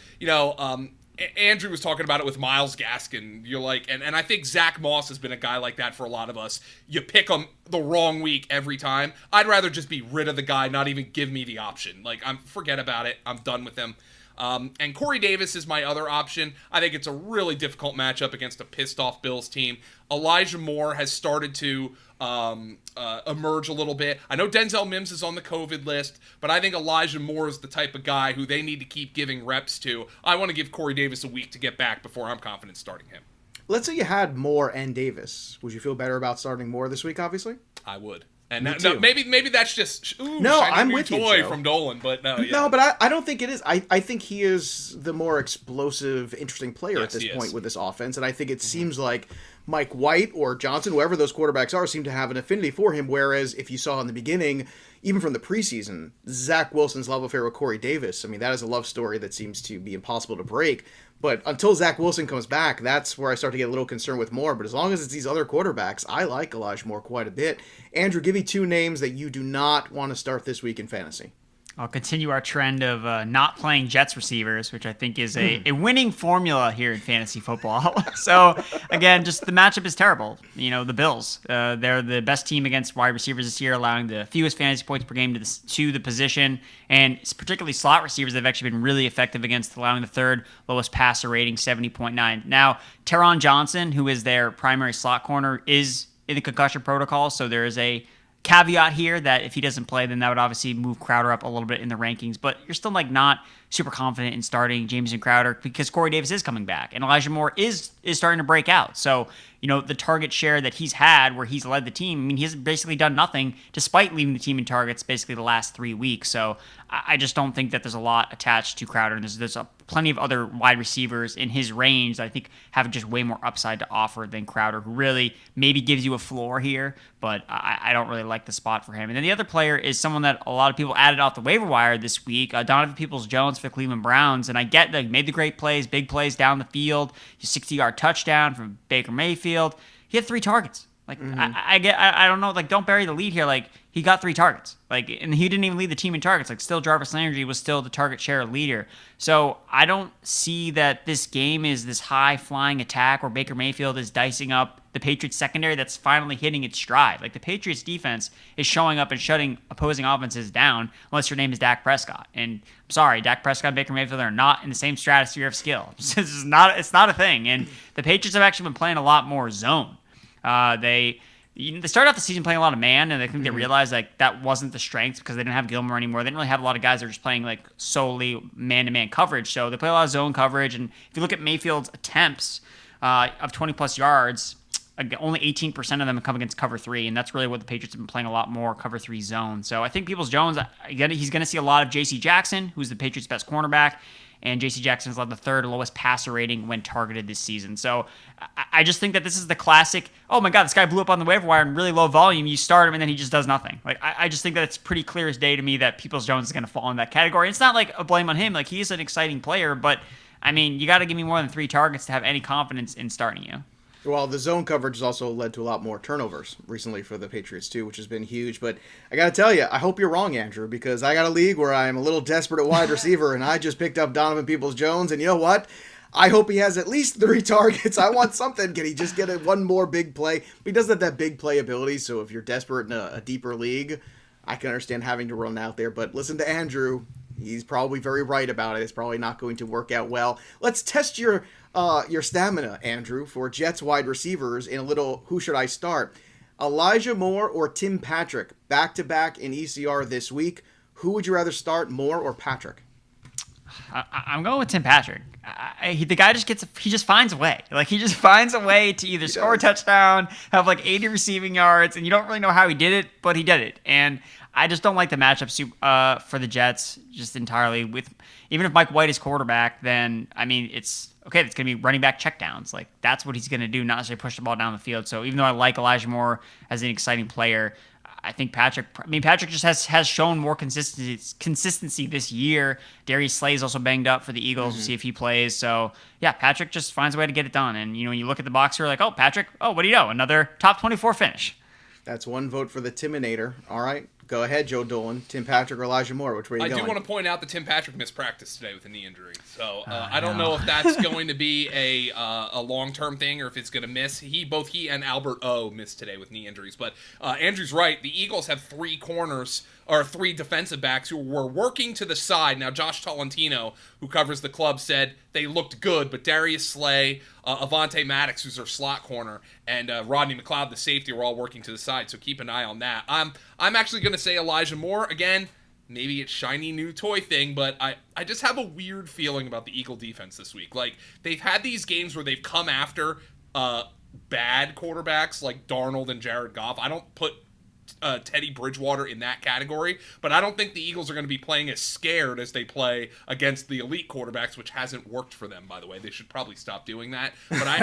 Andrew was talking about it with Myles Gaskin. You're like, and I think Zach Moss has been a guy like that for a lot of us. You pick him the wrong week every time. I'd rather just be rid of the guy, not even give me the option. Forget about it. I'm done with him. And Corey Davis is my other option. I think it's a really difficult matchup against a pissed-off Bills team. Elijah Moore has started to emerge a little bit. I know Denzel Mims is on the COVID list, but I think Elijah Moore is the type of guy who they need to keep giving reps to. I want to give Corey Davis a week to get back before I'm confident starting him. Let's say you had Moore and Davis. Would you feel better about starting Moore this week, obviously? I would. And maybe that's just I'm with you, toy Joe. from Dolan, but no. Yeah. No, but I don't think it is. I think he is the more explosive, interesting player at this point with this offense, and I think it seems like Mike White or Johnson, whoever those quarterbacks are, seem to have an affinity for him. Whereas if you saw in the beginning, even from the preseason, Zach Wilson's love affair with Corey Davis, I mean, that is a love story that seems to be impossible to break. But until Zach Wilson comes back, that's where I start to get a little concerned with Moore. But as long as it's these other quarterbacks, I like Elijah Moore quite a bit. Andrew, give me 2 names that you do not want to start this week in fantasy. I'll continue our trend of not playing Jets receivers, which I think is a winning formula here in fantasy football. So, again, just the matchup is terrible. The Bills, they're the best team against wide receivers this year, allowing the fewest fantasy points per game to the position. And particularly slot receivers, they've actually been really effective against, allowing the 3rd lowest passer rating, 70.9. Now, Teron Johnson, who is their primary slot corner, is in the concussion protocol, so there is a caveat here that if he doesn't play, then that would obviously move Crowder up a little bit in the rankings. But you're still like not super confident in starting Jamison Crowder because Corey Davis is coming back and Elijah Moore is starting to break out. So, the target share that he's had where he's led the team, I mean, he's basically done nothing despite leading the team in targets basically the last 3 weeks. So I just don't think that there's a lot attached to Crowder. And there's plenty of other wide receivers in his range that I think have just way more upside to offer than Crowder, who really maybe gives you a floor here, but I don't really like the spot for him. And then the other player is someone that a lot of people added off the waiver wire this week, Donovan Peoples-Jones for the Cleveland Browns. And I get that he made the great plays, big plays down the field, his 60-yard touchdown from Baker Mayfield. He had 3 targets. Like, I don't know, like, don't bury the lead here. Like, he got 3 targets. Like, and he didn't even lead the team in targets. Like, still Jarvis Landry was still the target share leader. So I don't see that this game is this high-flying attack where Baker Mayfield is dicing up the Patriots secondary that's finally hitting its stride. Like, the Patriots defense is showing up and shutting opposing offenses down unless your name is Dak Prescott. And I'm sorry, Dak Prescott and Baker Mayfield are not in the same stratosphere of skill. It's not a thing. And the Patriots have actually been playing a lot more zone. They started off the season playing a lot of man, and I think they realized like that wasn't the strength because they didn't have Gilmore anymore. They didn't really have a lot of guys that are just playing like solely man-to-man coverage. So they play a lot of zone coverage, and if you look at Mayfield's attempts of 20-plus yards, only 18% of them come against cover 3, and that's really what the Patriots have been playing a lot more, cover 3 zone. So I think Peoples-Jones, he's going to see a lot of J.C. Jackson, who's the Patriots' best cornerback, and J.C. Jackson's led the 3rd lowest passer rating when targeted this season. So I just think that this is the classic, oh my God, this guy blew up on the waiver wire in really low volume. You start him and then he just does nothing. Like I just think that it's pretty clear as day to me that Peoples-Jones is going to fall in that category. It's not like a blame on him. Like he is an exciting player, but I mean, you got to give me more than 3 targets to have any confidence in starting you. Well, the zone coverage has also led to a lot more turnovers recently for the Patriots, too, which has been huge. But I got to tell you, I hope you're wrong, Andrew, because I got a league where I'm a little desperate at wide receiver, and I just picked up Donovan Peoples-Jones, and you know what? I hope he has at least 3 targets. I want something. Can he just get one more big play? But he doesn't have that big play ability, so if you're desperate in a deeper league, I can understand having to run out there. But listen to Andrew. He's probably very right about it. It's probably not going to work out well. Let's test your stamina, Andrew, for Jets wide receivers in a little who should I start? Elijah Moore or Tim Patrick, back-to-back in ECR this week. Who would you rather start, Moore or Patrick? I'm going with Tim Patrick. The guy just finds a way. Like he just finds a way to either score a touchdown, have like 80 receiving yards, and you don't really know how he did it, but he did it. And I just don't like the matchup for the Jets just entirely. With even if Mike White is quarterback, then I mean it's okay. It's going to be running back checkdowns. Like that's what he's going to do, not necessarily push the ball down the field. So even though I like Elijah Moore as an exciting player, I think Patrick just has shown more consistency this year. Darius Slay is also banged up for the Eagles. We'll see if he plays. So, yeah, Patrick just finds a way to get it done. And, when you look at the box here, like, oh, Patrick, oh, what do you know? Another top 24 finish. That's one vote for the Timinator. All right. Go ahead, Joe Dolan. Tim Patrick or Elijah Moore? Which way are you going? I do want to point out that Tim Patrick missed practice today with a knee injury. So I don't know if that's going to be a long-term thing or if it's going to miss. Both he and Albert O missed today with knee injuries. But Andrew's right. The Eagles have 3 corners or 3 defensive backs who were working to the side. Now, Josh Tolentino, who covers the club, said they looked good, but Darius Slay, Avonte Maddox, who's their slot corner, and Rodney McLeod, the safety, were all working to the side, so keep an eye on that. I'm actually going to say Elijah Moore. Again, maybe it's shiny new toy thing, but I just have a weird feeling about the Eagle defense this week. Like, they've had these games where they've come after bad quarterbacks like Darnold and Jared Goff. I don't put Teddy Bridgewater in that category, but I don't think the Eagles are going to be playing as scared as they play against the elite quarterbacks, which hasn't worked for them, by the way. They should probably stop doing that. But I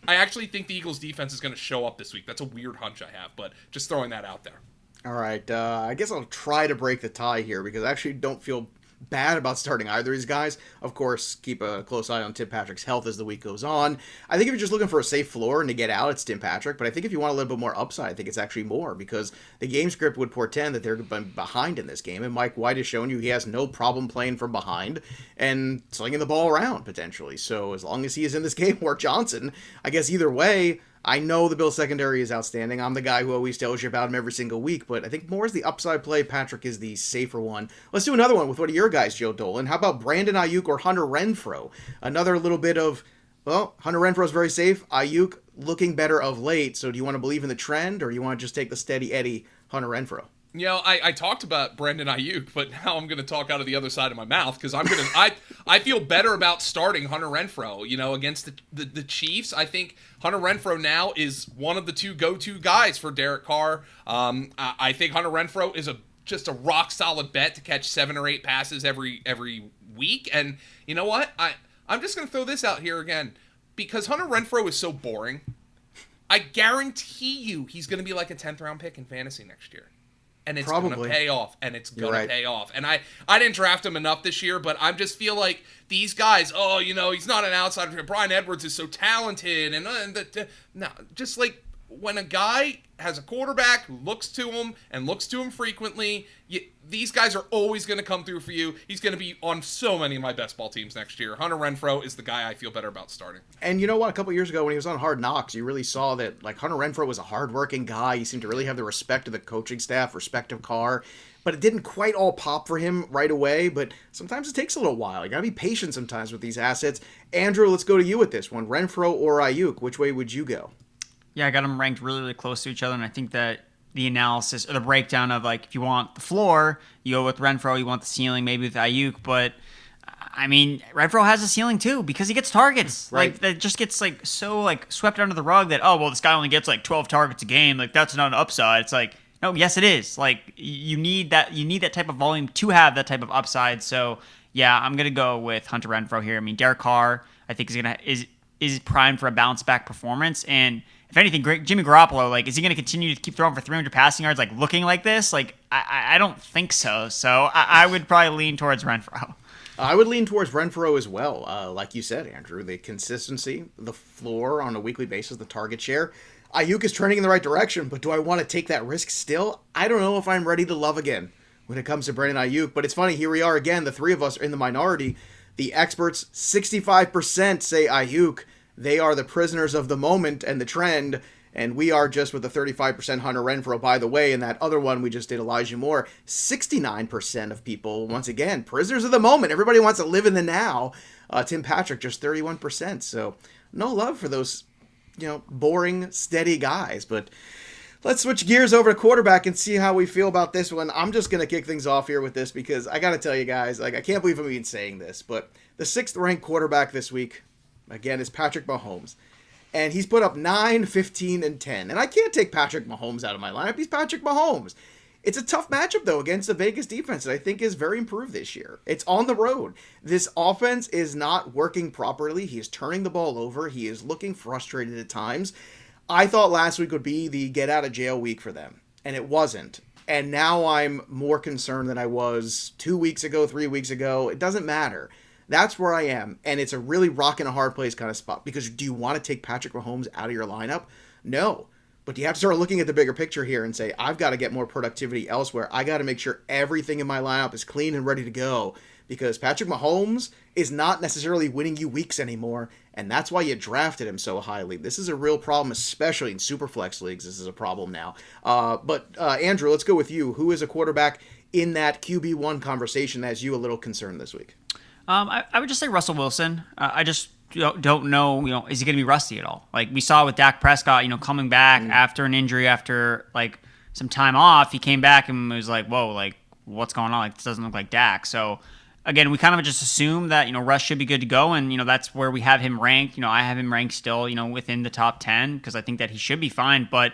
actually think the Eagles defense is going to show up this week. That's a weird hunch I have, but just throwing that out there. All right, I guess I'll try to break the tie here because I actually don't feel bad about starting either of these guys. Of course, keep a close eye on Tim Patrick's health as the week goes on. I think if you're just looking for a safe floor and to get out, it's Tim Patrick. But I think if you want a little bit more upside, I think it's actually more because the game script would portend that they're behind in this game. And Mike White has shown you he has no problem playing from behind and slinging the ball around potentially. So as long as he is in this game, or Johnson, I guess either way, I know the Bills secondary is outstanding. I'm the guy who always tells you about him every single week, but I think more is the upside play. Patrick is the safer one. Let's do another one with one of your guys, Joe Dolan. How about Brandon Aiyuk or Hunter Renfrow? Another little bit of Well, Hunter Renfrow's very safe. Aiyuk looking better of late. So do you want to believe in the trend, or do you want to just take the steady Eddie Hunter Renfrow? You know, I talked about Brandon Aiyuk, but now I'm going to talk out of the other side of my mouth because I feel better about starting Hunter Renfrow. You know, against the Chiefs, I think Hunter Renfrow now is one of the two go-to guys for Derek Carr. I think Hunter Renfrow is just a rock solid bet to catch 7 or 8 passes every week. And you know what? I'm just going to throw this out here again because Hunter Renfrow is so boring. I guarantee you he's going to be like a 10th round pick in fantasy next year. And it's going to pay off, and it's going to pay off. And I didn't draft him enough this year, but I just feel like these guys, he's not an outsider. Bryan Edwards is so talented. No, just like when a guy has a quarterback who looks to him frequently, these guys are always going to come through for you. He's going to be on so many of my best ball teams next year. Hunter Renfrow is the guy I feel better about starting. And you know what? A couple years ago when he was on Hard Knocks, you really saw that like Hunter Renfrow was a hardworking guy. He seemed to really have the respect of the coaching staff, respect of Carr. But it didn't quite all pop for him right away. But sometimes it takes a little while. You got to be patient sometimes with these assets. Andrew, let's go to you with this one. Renfrow or Aiyuk? Which way would you go? Yeah, I got them ranked really, really close to each other, and I think that the analysis or the breakdown of like if you want the floor, you go with Renfrow. You want the ceiling, maybe with Aiyuk. But I mean, Renfrow has a ceiling too because he gets targets. Right. Like that just gets like so like swept under the rug that this guy only gets like 12 targets a game. Like that's not an upside. It's like no, yes it is. Like you need that type of volume to have that type of upside. So yeah, I'm gonna go with Hunter Renfrow here. I mean, Derek Carr I think is primed for a bounce back performance. And if anything, Jimmy Garoppolo, like, is he going to continue to keep throwing for 300 passing yards, like, looking like this? Like, I don't think so. So I would probably lean towards Renfrow. I would lean towards Renfrow as well. Like you said, Andrew, the consistency, the floor on a weekly basis, the target share. Aiyuk is trending in the right direction, but do I want to take that risk still? I don't know if I'm ready to love again when it comes to Brandon Aiyuk. But it's funny, here we are again. The three of us are in the minority. The experts, 65% say Aiyuk. They are the prisoners of the moment and the trend, and we are just with the 35% Hunter Renfrow. By the way, in that other one we just did, Elijah Moore, 69% of people, once again, prisoners of the moment. Everybody wants to live in the now. Tim Patrick, just 31%. So no love for those, boring, steady guys. But let's switch gears over to quarterback and see how we feel about this one. I'm just going to kick things off here with this because I got to tell you guys, like, I can't believe I'm even saying this, but the 6th-ranked quarterback this week, again, is Patrick Mahomes. And he's put up 9, 15, and 10. And I can't take Patrick Mahomes out of my lineup. He's Patrick Mahomes. It's a tough matchup, though, against the Vegas defense that I think is very improved this year. It's on the road. This offense is not working properly. He is turning the ball over. He is looking frustrated at times. I thought last week would be the get-out-of-jail week for them. And it wasn't. And now I'm more concerned than I was 2 weeks ago, 3 weeks ago. It doesn't matter. That's where I am, and it's a really rock and a hard place kind of spot, because do you want to take Patrick Mahomes out of your lineup? No, but you have to start looking at the bigger picture here and say, I've got to get more productivity elsewhere. I got to make sure everything in my lineup is clean and ready to go, because Patrick Mahomes is not necessarily winning you weeks anymore, and that's why you drafted him so highly. This is a real problem, especially in Superflex leagues. This is a problem now. But Andrew, let's go with you. Who is a quarterback in that QB1 conversation that has you a little concerned this week? I would just say Russell Wilson. I just don't know, is he going to be rusty at all? Like we saw with Dak Prescott, coming back after an injury, after like some time off, he came back and was like, whoa, like what's going on? Like this doesn't look like Dak. So again, we kind of just assume that, Russ should be good to go. And, that's where we have him ranked. I have him ranked still, within the top 10 because I think that he should be fine. But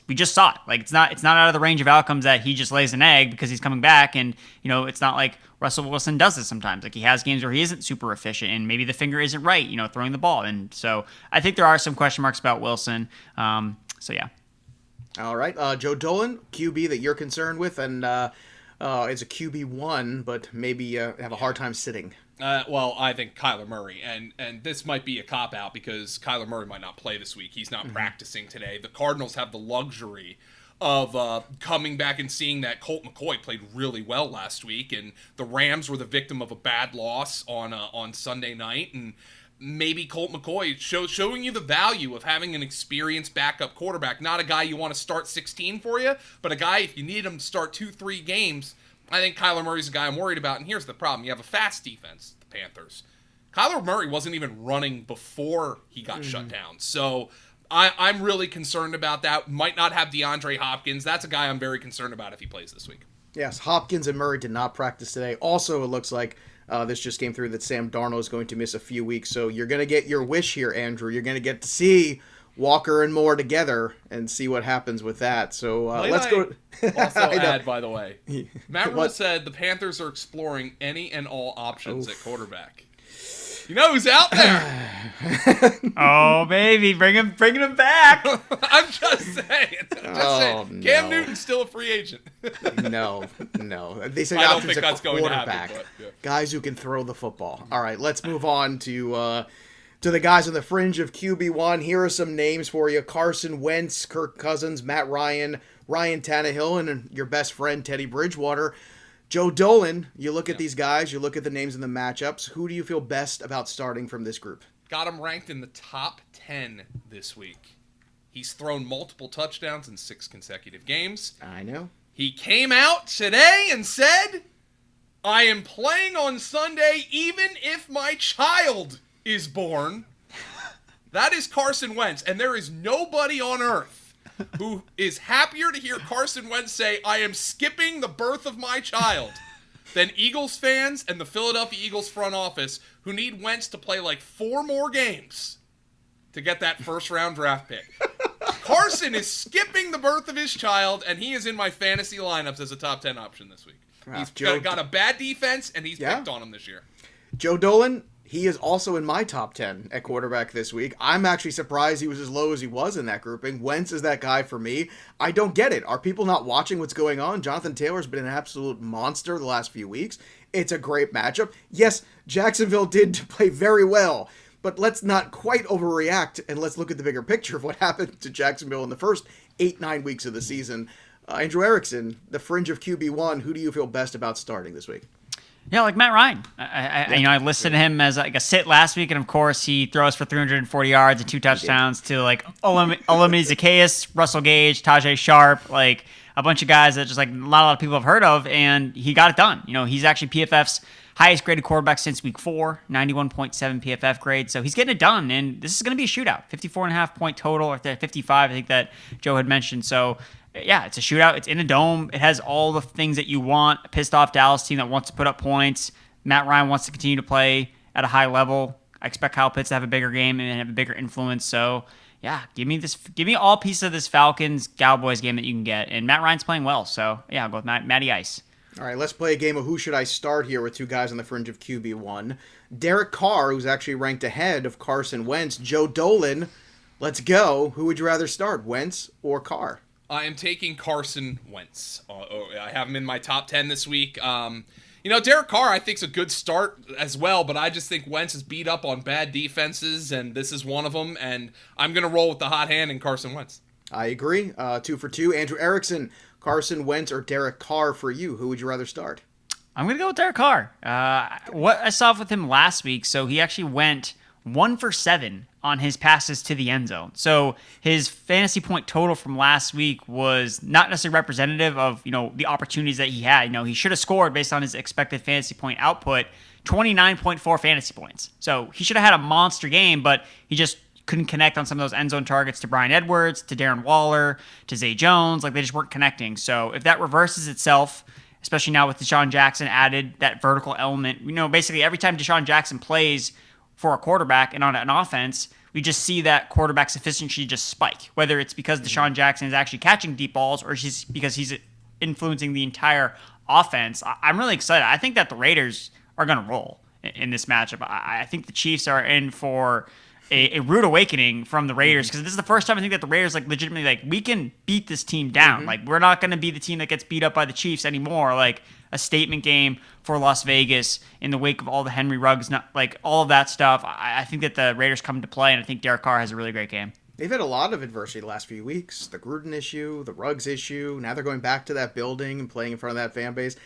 we just saw it. Like it's not out of the range of outcomes that he just lays an egg because he's coming back. And, it's not like Russell Wilson does this sometimes. Like he has games where he isn't super efficient and maybe the finger isn't right, throwing the ball. And so I think there are some question marks about Wilson. So yeah. All right. Joe Dolan, QB that you're concerned with, and it's a QB1, but maybe have a hard time sitting. Well, I think Kyler Murray, and this might be a cop-out because Kyler Murray might not play this week. He's not practicing today. The Cardinals have the luxury of coming back and seeing that Colt McCoy played really well last week, and the Rams were the victim of a bad loss on Sunday night, and maybe Colt McCoy showing you the value of having an experienced backup quarterback, not a guy you want to start 16 for you, but a guy if you need him to start 2-3 games. I think Kyler Murray's a guy I'm worried about, and here's the problem. You have a fast defense, the Panthers. Kyler Murray wasn't even running before he got shut down. So I'm really concerned about that. Might not have DeAndre Hopkins. That's a guy I'm very concerned about if he plays this week. Yes, Hopkins and Murray did not practice today. Also, it looks like this just came through that Sam Darnold is going to miss a few weeks. So you're going to get your wish here, Andrew. You're going to get to see Walker and Moore together and see what happens with that. So let's go. Also add, by the way, Matt Rule said the Panthers are exploring any and all options at quarterback. You know who's out there? Oh, baby, bringing him back. I'm just saying. No. Cam Newton's still a free agent. No. They say I don't options think that's going to happen. But, yeah. Guys who can throw the football. All right, let's move on to the guys on the fringe of QB1. Here are some names for you: Carson Wentz, Kirk Cousins, Matt Ryan, Ryan Tannehill, and your best friend Teddy Bridgewater. Joe Dolan, you look at these guys, you look at the names and the matchups. Who do you feel best about starting from this group? Got him ranked in the top 10 this week. He's thrown multiple touchdowns in 6 consecutive games. I know. He came out today and said, I am playing on Sunday even if my child is born. That is Carson Wentz, and there is nobody on earth who is happier to hear Carson Wentz say, I am skipping the birth of my child, than Eagles fans and the Philadelphia Eagles front office, who need Wentz to play like 4 more games to get that first-round draft pick. Carson is skipping the birth of his child, and he is in my fantasy lineups as a top 10 option this week. He's got a bad defense, and he's picked on him this year. Joe Dolan, he is also in my top 10 at quarterback this week. I'm actually surprised he was as low as he was in that grouping. Wentz is that guy for me. I don't get it. Are people not watching what's going on? Jonathan Taylor's been an absolute monster the last few weeks. It's a great matchup. Yes, Jacksonville did play very well, but let's not quite overreact, and let's look at the bigger picture of what happened to Jacksonville in the first 8-9 weeks of the season. Andrew Erickson, the fringe of QB1, who do you feel best about starting this week? Yeah, like Matt Ryan. I listed him as like a sit last week, and of course he throws for 340 yards and 2 touchdowns to like Olamide Zacchaeus, Russell Gage, Tajay Sharp, like a bunch of guys that just like not a lot of people have heard of, and he got it done. You know, he's actually PFF's highest graded quarterback since week 4, 91.7 PFF grade. So he's getting it done, and this is going to be a shootout. 54.5 point total, or 55, I think that Joe had mentioned. So yeah, it's a shootout. It's in a dome. It has all the things that you want. A pissed off Dallas team that wants to put up points. Matt Ryan wants to continue to play at a high level. I expect Kyle Pitts to have a bigger game and have a bigger influence. So yeah, give me all pieces of this Falcons Cowboys game that you can get. And Matt Ryan's playing well. So yeah, I'll go with Matty Ice. All right, let's play a game of who should I start here with 2 guys on the fringe of QB1. Derek Carr, who's actually ranked ahead of Carson Wentz. Joe Dolan, let's go. Who would you rather start, Wentz or Carr? I am taking Carson Wentz. I have him in my top 10 this week. Derek Carr, I think, is a good start as well, but I just think Wentz is beat up on bad defenses, and this is one of them, and I'm going to roll with the hot hand in Carson Wentz. I agree. 2 for 2. Andrew Erickson, Carson Wentz or Derek Carr for you. Who would you rather start? I'm going to go with Derek Carr. What I saw with him last week, so he actually went 1 for 7 on his passes to the end zone. So his fantasy point total from last week was not necessarily representative of, the opportunities that he had. He should have scored based on his expected fantasy point output, 29.4 fantasy points. So he should have had a monster game, but he just couldn't connect on some of those end zone targets to Bryan Edwards, to Darren Waller, to Zay Jones. Like, they just weren't connecting. So if that reverses itself, especially now with Deshaun Jackson added that vertical element, basically every time Deshaun Jackson plays for a quarterback and on an offense, we just see that quarterback's efficiency just spike, whether it's because Deshaun Jackson is actually catching deep balls or just because he's influencing the entire offense. I'm really excited. I think that the Raiders are going to roll in this matchup. I think the Chiefs are in for a rude awakening from the Raiders, because this is the first time I think that the Raiders legitimately we can beat this team down. We're not going to be the team that gets beat up by the Chiefs anymore. A statement game for Las Vegas in the wake of all the Henry Ruggs, all of that stuff. I think that the Raiders come to play, and I think Derek Carr has a really great game. They've had a lot of adversity the last few weeks. The Gruden issue, the Ruggs issue. Now they're going back to that building and playing in front of that fan base.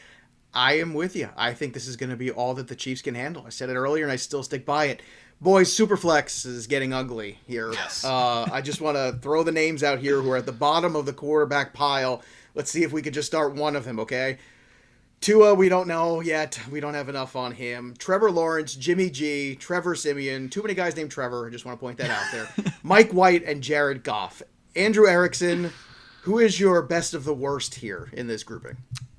I am with you. I think this is going to be all that the Chiefs can handle. I said it earlier, and I still stick by it. Boys, Superflex is getting ugly here. Yes. I just want to throw the names out here who are at the bottom of the quarterback pile. Let's see if we could just start one of them, okay? Tua, we don't know yet. We don't have enough on him. Trevor Lawrence, Jimmy G, Trevor Siemian. Too many guys named Trevor. I just want to point that out there. Mike White and Jared Goff. Andrew Erickson, who is your best of the worst here in this grouping?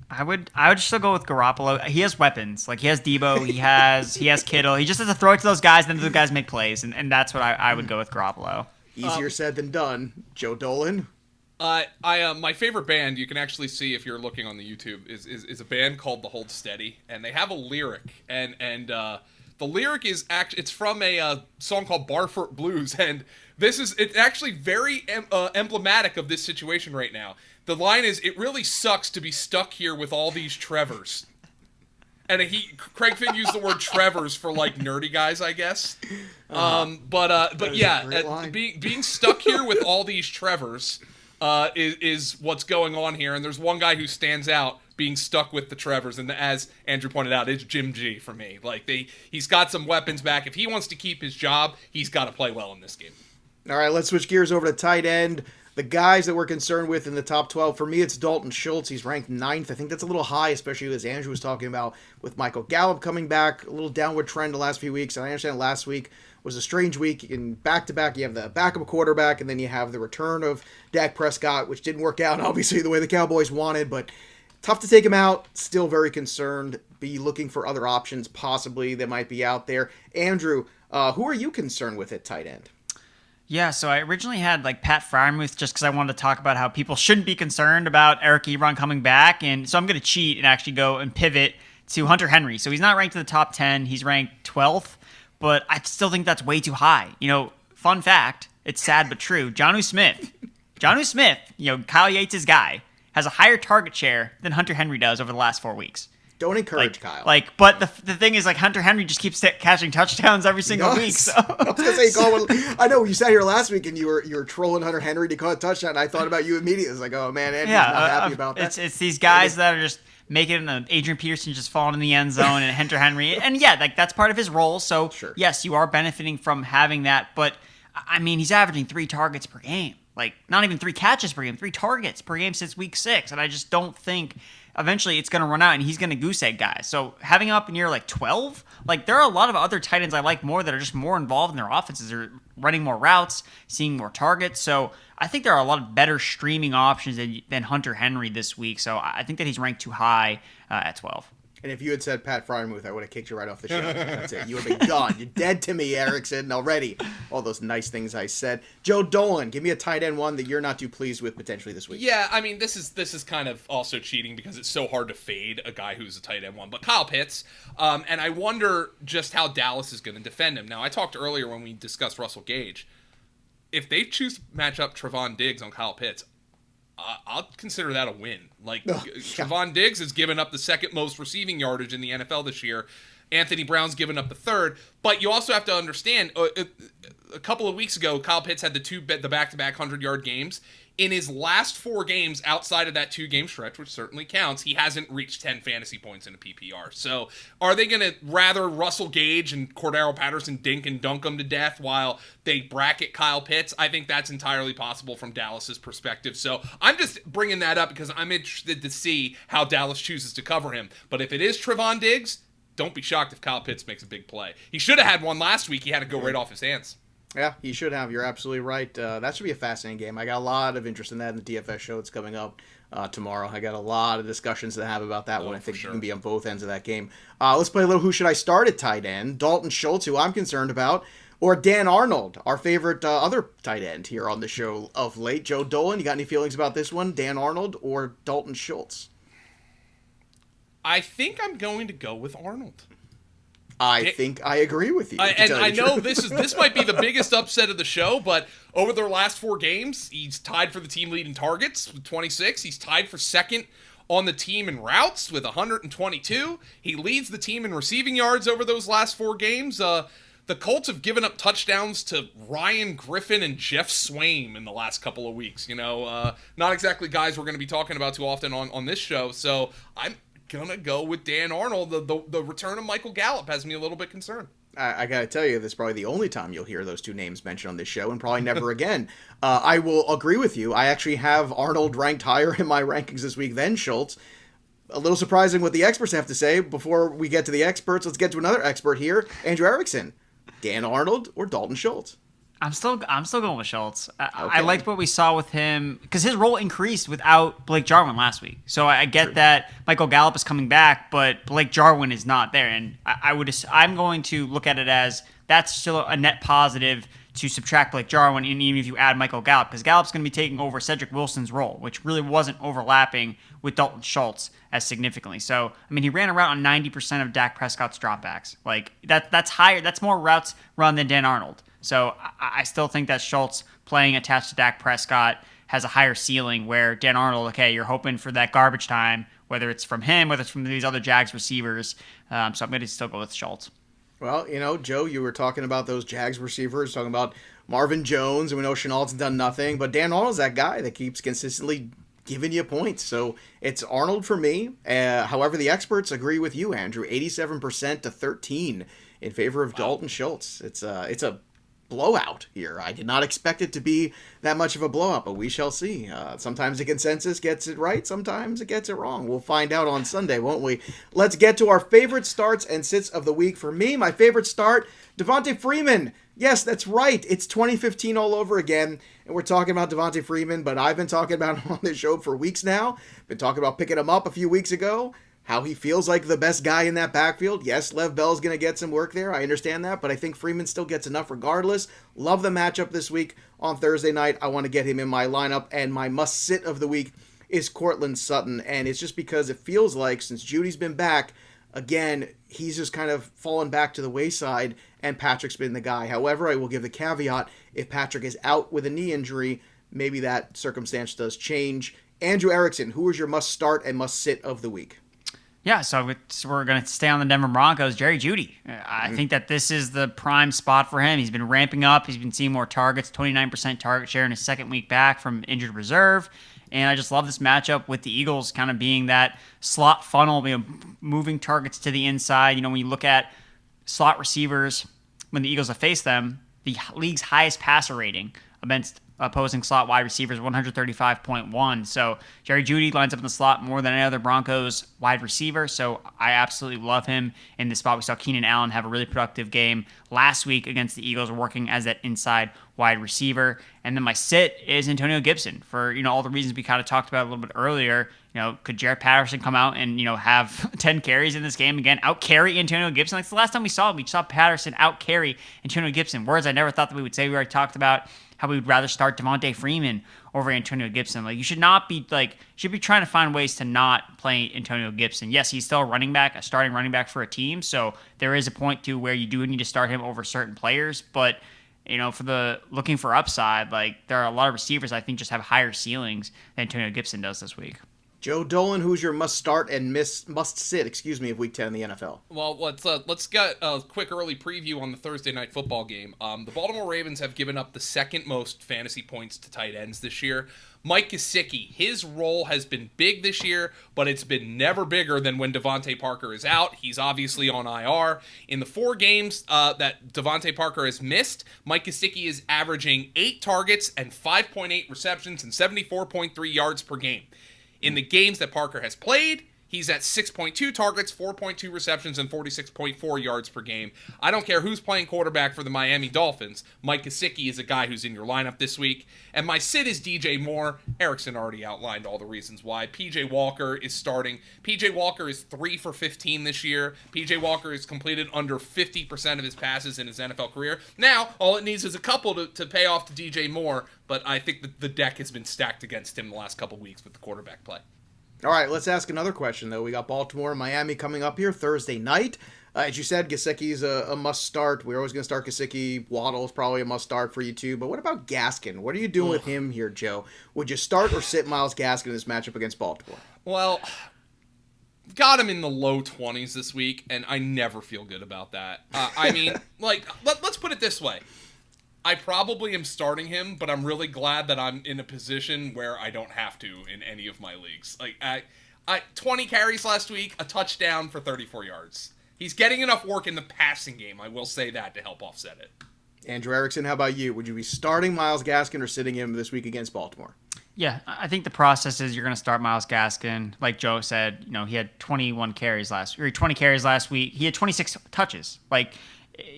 I would still go with Garoppolo. He has weapons. Like, he has Deebo, he has Kittle. He just has to throw it to those guys, and then those guys make plays, and that's what I would go with Garoppolo. Easier said than done. Joe Dolan? My favorite band, you can actually see if you're looking on the YouTube, is a band called The Hold Steady, and they have a lyric, and the lyric is it's from a song called Barfoot Blues, and it's actually very emblematic of this situation right now. The line is, "It really sucks to be stuck here with all these Trevors." And Craig Finn used the word Trevors for like nerdy guys, I guess. But yeah, being stuck here with all these Trevors is what's going on here. And there's one guy who stands out being stuck with the Trevors, and as Andrew pointed out, it's Jim G for me. Like he's got some weapons back. If he wants to keep his job, he's got to play well in this game. All right, let's switch gears over to tight end. The guys that we're concerned with in the top 12, for me, it's Dalton Schultz. He's ranked 9th. I think that's a little high, especially as Andrew was talking about with Michael Gallup coming back. A little downward trend the last few weeks. And I understand last week was a strange week. In back-to-back, you have the backup quarterback, and then you have the return of Dak Prescott, which didn't work out, obviously, the way the Cowboys wanted. But tough to take him out. Still very concerned. Be looking for other options, possibly, that might be out there. Andrew, who are you concerned with at tight end? Yeah, so I originally had like Pat Freiermuth just because I wanted to talk about how people shouldn't be concerned about Eric Ebron coming back. And so I'm going to cheat and actually go and pivot to Hunter Henry. So he's not ranked in the top 10. He's ranked 12th, but I still think that's way too high. You know, fun fact, it's sad but true. Jonnu Smith, Kyle Yates' guy, has a higher target share than Hunter Henry does over the last 4 weeks. Don't encourage Kyle. But the thing is, like, Hunter Henry just keeps catching touchdowns every single week. So I was gonna say, I know you sat here last week and you were trolling Hunter Henry to call a touchdown. And I thought about you immediately. It's like, oh man, Andrew's not happy about that. It's these guys that are just making Adrian Peterson just falling in the end zone and Hunter Henry, and yeah, like that's part of his role. So sure. Yes, you are benefiting from having that. But I mean, he's averaging 3 targets per game. Like, not even 3 catches per game, 3 targets per game since week 6. And I just don't think eventually it's going to run out and he's going to goose egg guys. So having him up in year like 12, like there are a lot of other tight ends I like more that are just more involved in their offenses. They're running more routes, seeing more targets. So I think there are a lot of better streaming options than Hunter Henry this week. So I think that he's ranked too high at 12. And if you had said Pat Freiermuth, I would have kicked you right off the show. That's it. You would have been gone. You're dead to me, Erickson, already. All those nice things I said. Joe Dolan, give me a tight end one that you're not too pleased with potentially this week. Yeah, I mean, this is kind of also cheating because it's so hard to fade a guy who's a tight end one. But Kyle Pitts, and I wonder just how Dallas is going to defend him. Now, I talked earlier when we discussed Russell Gage. If they choose to match up Trevon Diggs on Kyle Pitts, I'll consider that a win. Trevon Diggs has given up the second most receiving yardage in the NFL this year. Anthony Brown's given up the third. But you also have to understand, a couple of weeks ago, Kyle Pitts had the back-to-back 100-yard games. In his last 4 games outside of that 2-game stretch, which certainly counts, he hasn't reached 10 fantasy points in a PPR. So are they going to rather Russell Gage and Cordero Patterson dink and dunk him to death while they bracket Kyle Pitts? I think that's entirely possible from Dallas's perspective. So I'm just bringing that up because I'm interested to see how Dallas chooses to cover him. But if it is Trevon Diggs, don't be shocked if Kyle Pitts makes a big play. He should have had one last week. He had to go right off his hands. Yeah, he should have. You're absolutely right. That should be a fascinating game. I got a lot of interest in that in the DFS show that's coming up tomorrow. I got a lot of discussions to have about that one. I think you can be on both ends of that game. Let's play a little Who Should I Start at tight end. Dalton Schultz, who I'm concerned about, or Dan Arnold, our favorite other tight end here on the show of late. Joe Dolan, you got any feelings about this one? Dan Arnold or Dalton Schultz? I think I'm going to go with Arnold. I think I agree with you. And I know this might be the biggest upset of the show, but over their last 4 games, he's tied for the team lead in targets with 26. He's tied for second on the team in routes with 122. He leads the team in receiving yards over those last 4 games. The Colts have given up touchdowns to Ryan Griffin and Jeff Swaim in the last couple of weeks. Not exactly guys we're going to be talking about too often on this show. So I'm gonna go with Dan Arnold. The return of Michael Gallup has me a little bit concerned. I gotta tell you, this is probably the only time you'll hear those 2 names mentioned on this show, and probably never again. I will agree with you. I actually have Arnold ranked higher in my rankings this week than Schultz. a little surprising what the experts have to say. Before we get to the experts, let's get to another expert here, Andrew Erickson. Dan Arnold or Dalton Schultz? I'm still going with Schultz. I liked what we saw with him because his role increased without Blake Jarwin last week. So I get that Michael Gallup is coming back, but Blake Jarwin is not there, and I'm going to look at it as that's still a net positive to subtract Blake Jarwin, and even if you add Michael Gallup, because Gallup's going to be taking over Cedric Wilson's role, which really wasn't overlapping with Dalton Schultz as significantly. So, I mean, he ran around on 90% of Dak Prescott's dropbacks. Like, that's higher. That's more routes run than Dan Arnold. So, I still think that Schultz playing attached to Dak Prescott has a higher ceiling where Dan Arnold, okay, you're hoping for that garbage time, whether it's from him, whether it's from these other Jags receivers. So, I'm going to still go with Schultz. Well, Joe, you were talking about those Jags receivers, talking about Marvin Jones, and we know Chenault's done nothing, but Dan Arnold's that guy that keeps consistently giving you points. So it's Arnold for me. However, the experts agree with you, Andrew. 87% to 13 in favor of Dalton Schultz. It's a blowout here. I did not expect it to be that much of a blowout, but we shall see. Sometimes the consensus gets it right, sometimes it gets it wrong. We'll find out on Sunday, won't we? Let's get to our favorite starts and sits of the week. For me, my favorite start, Devonta Freeman. Yes, that's right. It's 2015 all over again, and we're talking about Devonta Freeman, but I've been talking about him on this show for weeks now. Been talking about picking him up a few weeks ago. How he feels like the best guy in that backfield. Yes, Lev Bell's going to get some work there. I understand that, but I think Freeman still gets enough regardless. Love the matchup this week on Thursday night. I want to get him in my lineup, and my must-sit of the week is Courtland Sutton, and it's just because it feels like since Judy's been back, again, he's just kind of fallen back to the wayside, and Patrick's been the guy. However, I will give the caveat, if Patrick is out with a knee injury, maybe that circumstance does change. Andrew Erickson, who is your must-start and must-sit of the week? Yeah, so we're going to stay on the Denver Broncos. Jerry Jeudy. I think that this is the prime spot for him. He's been ramping up. He's been seeing more targets, 29% target share in his second week back from injured reserve. And I just love this matchup with the Eagles kind of being that slot funnel, moving targets to the inside. When you look at slot receivers, when the Eagles have faced them, the league's highest passer rating against opposing slot wide receivers, 135.1. So Jerry Jeudy lines up in the slot more than any other Broncos wide receiver. So I absolutely love him in this spot. We saw Keenan Allen have a really productive game last week against the Eagles, working as that inside wide receiver. And then my sit is Antonio Gibson for, all the reasons we kind of talked about a little bit earlier. Could Jared Patterson come out and, have 10 carries in this game again, out carry Antonio Gibson? Like the last time we saw Patterson out carry Antonio Gibson. Words I never thought that we would say. We already talked about how we would rather start Devonta Freeman over Antonio Gibson. Like, you should not be should be trying to find ways to not play Antonio Gibson. Yes, he's still a starting running back for a team. So there is a point to where you do need to start him over certain players. But, for the looking for upside, there are a lot of receivers I think just have higher ceilings than Antonio Gibson does this week. Joe Dolan, who's your must-start and must-sit, of Week 10 in the NFL? Well, let's get a quick early preview on the Thursday night football game. The Baltimore Ravens have given up the second most fantasy points to tight ends this year. Mike Gesicki, his role has been big this year, but it's been never bigger than when Devontae Parker is out. He's obviously on IR. In the 4 games that Devontae Parker has missed, Mike Gesicki is averaging 8 targets and 5.8 receptions and 74.3 yards per game. In the games that Parker has played, he's at 6.2 targets, 4.2 receptions, and 46.4 yards per game. I don't care who's playing quarterback for the Miami Dolphins. Mike Gesicki is a guy who's in your lineup this week. And my sit is DJ Moore. Erickson already outlined all the reasons why. PJ Walker is starting. PJ Walker is 3 for 15 this year. PJ Walker has completed under 50% of his passes in his NFL career. Now, all it needs is a couple to pay off to DJ Moore, but I think that the deck has been stacked against him the last couple weeks with the quarterback play. All right, let's ask another question, though. We got Baltimore and Miami coming up here Thursday night. As you said, Gesicki's a must-start. We're always going to start Gesicki. Waddle's probably a must-start for you, too. But what about Gaskin? What are you doing with him here, Joe? Would you start or sit Myles Gaskin in this matchup against Baltimore? Well, got him in the low 20s this week, and I never feel good about that. Let's put it this way. I probably am starting him, but I'm really glad that I'm in a position where I don't have to in any of my leagues. 20 carries last week, a touchdown for 34 yards. He's getting enough work in the passing game, I will say that, to help offset it. Andrew Erickson, how about you? Would you be starting Myles Gaskin or sitting him this week against Baltimore? Yeah, I think the process is you're going to start Myles Gaskin. Like Joe said, he had 20 carries last week. He had 26 touches. Like,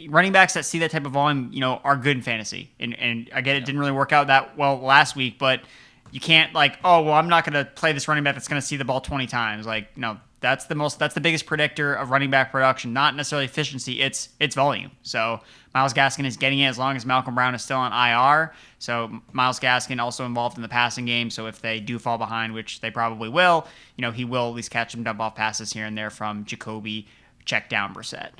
running backs that see that type of volume, are good in fantasy. And I get it didn't really work out that well last week, but you can't I'm not going to play this running back that's going to see the ball 20 times. Like, no, that's the biggest predictor of running back production, not necessarily efficiency. It's volume. So Myles Gaskin is getting it as long as Malcolm Brown is still on IR. So Myles Gaskin also involved in the passing game. So if they do fall behind, which they probably will, he will at least catch some dump off passes here and there from Jacoby, check down Brissett.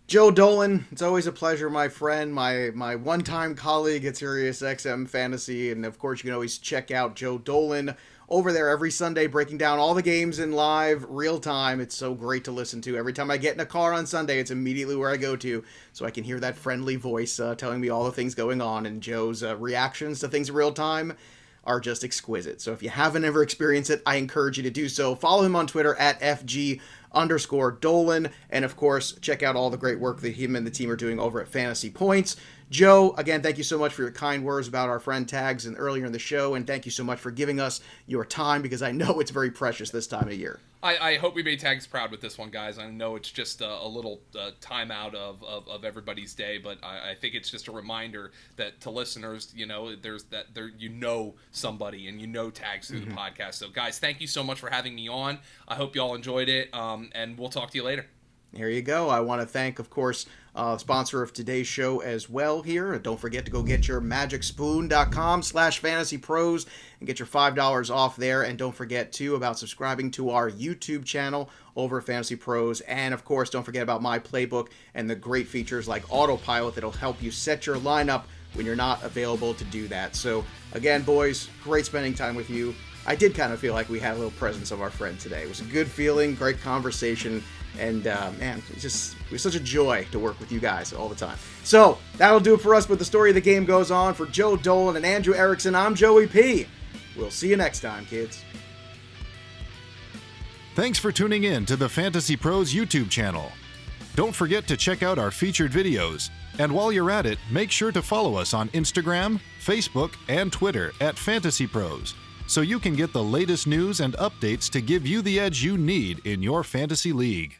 Joe Dolan, it's always a pleasure, my friend, my one-time colleague at SiriusXM Fantasy, and of course you can always check out Joe Dolan over there every Sunday, breaking down all the games in live, real time. It's so great to listen to. Every time I get in a car on Sunday, it's immediately where I go to, so I can hear that friendly voice telling me all the things going on, and Joe's reactions to things in real time are just exquisite. So if you haven't ever experienced it, I encourage you to do so. Follow him on Twitter at FG_Dolan. And of course, check out all the great work that him and the team are doing over at Fantasy Points. Joe, again, thank you so much for your kind words about our friend Tags and earlier in the show. And thank you so much for giving us your time, because I know it's very precious this time of year. I hope we made Tags proud with this one, guys. I know it's just a little time out of everybody's day, but I think it's just a reminder that to listeners, there's somebody and Tags through the podcast. So, guys, thank you so much for having me on. I hope you all enjoyed it, and we'll talk to you later. There you go. I want to thank, of course, sponsor of today's show as well here. Don't forget to go get your magicspoon.com/fantasypros and get your $5 off there. And don't forget, too, about subscribing to our YouTube channel over at Fantasy Pros. And, of course, don't forget about my playbook and the great features like Autopilot that'll help you set your lineup when you're not available to do that. So, again, boys, great spending time with you. I did kind of feel like we had a little presence of our friend today. It was a good feeling, great conversation. And, man, it was such a joy to work with you guys all the time. So, that'll do it for us, but the story of the game goes on. For Joe Dolan and Andrew Erickson, I'm Joey P. We'll see you next time, kids. Thanks for tuning in to the Fantasy Pros YouTube channel. Don't forget to check out our featured videos. And while you're at it, make sure to follow us on Instagram, Facebook, and Twitter at Fantasy Pros, so you can get the latest news and updates to give you the edge you need in your fantasy league.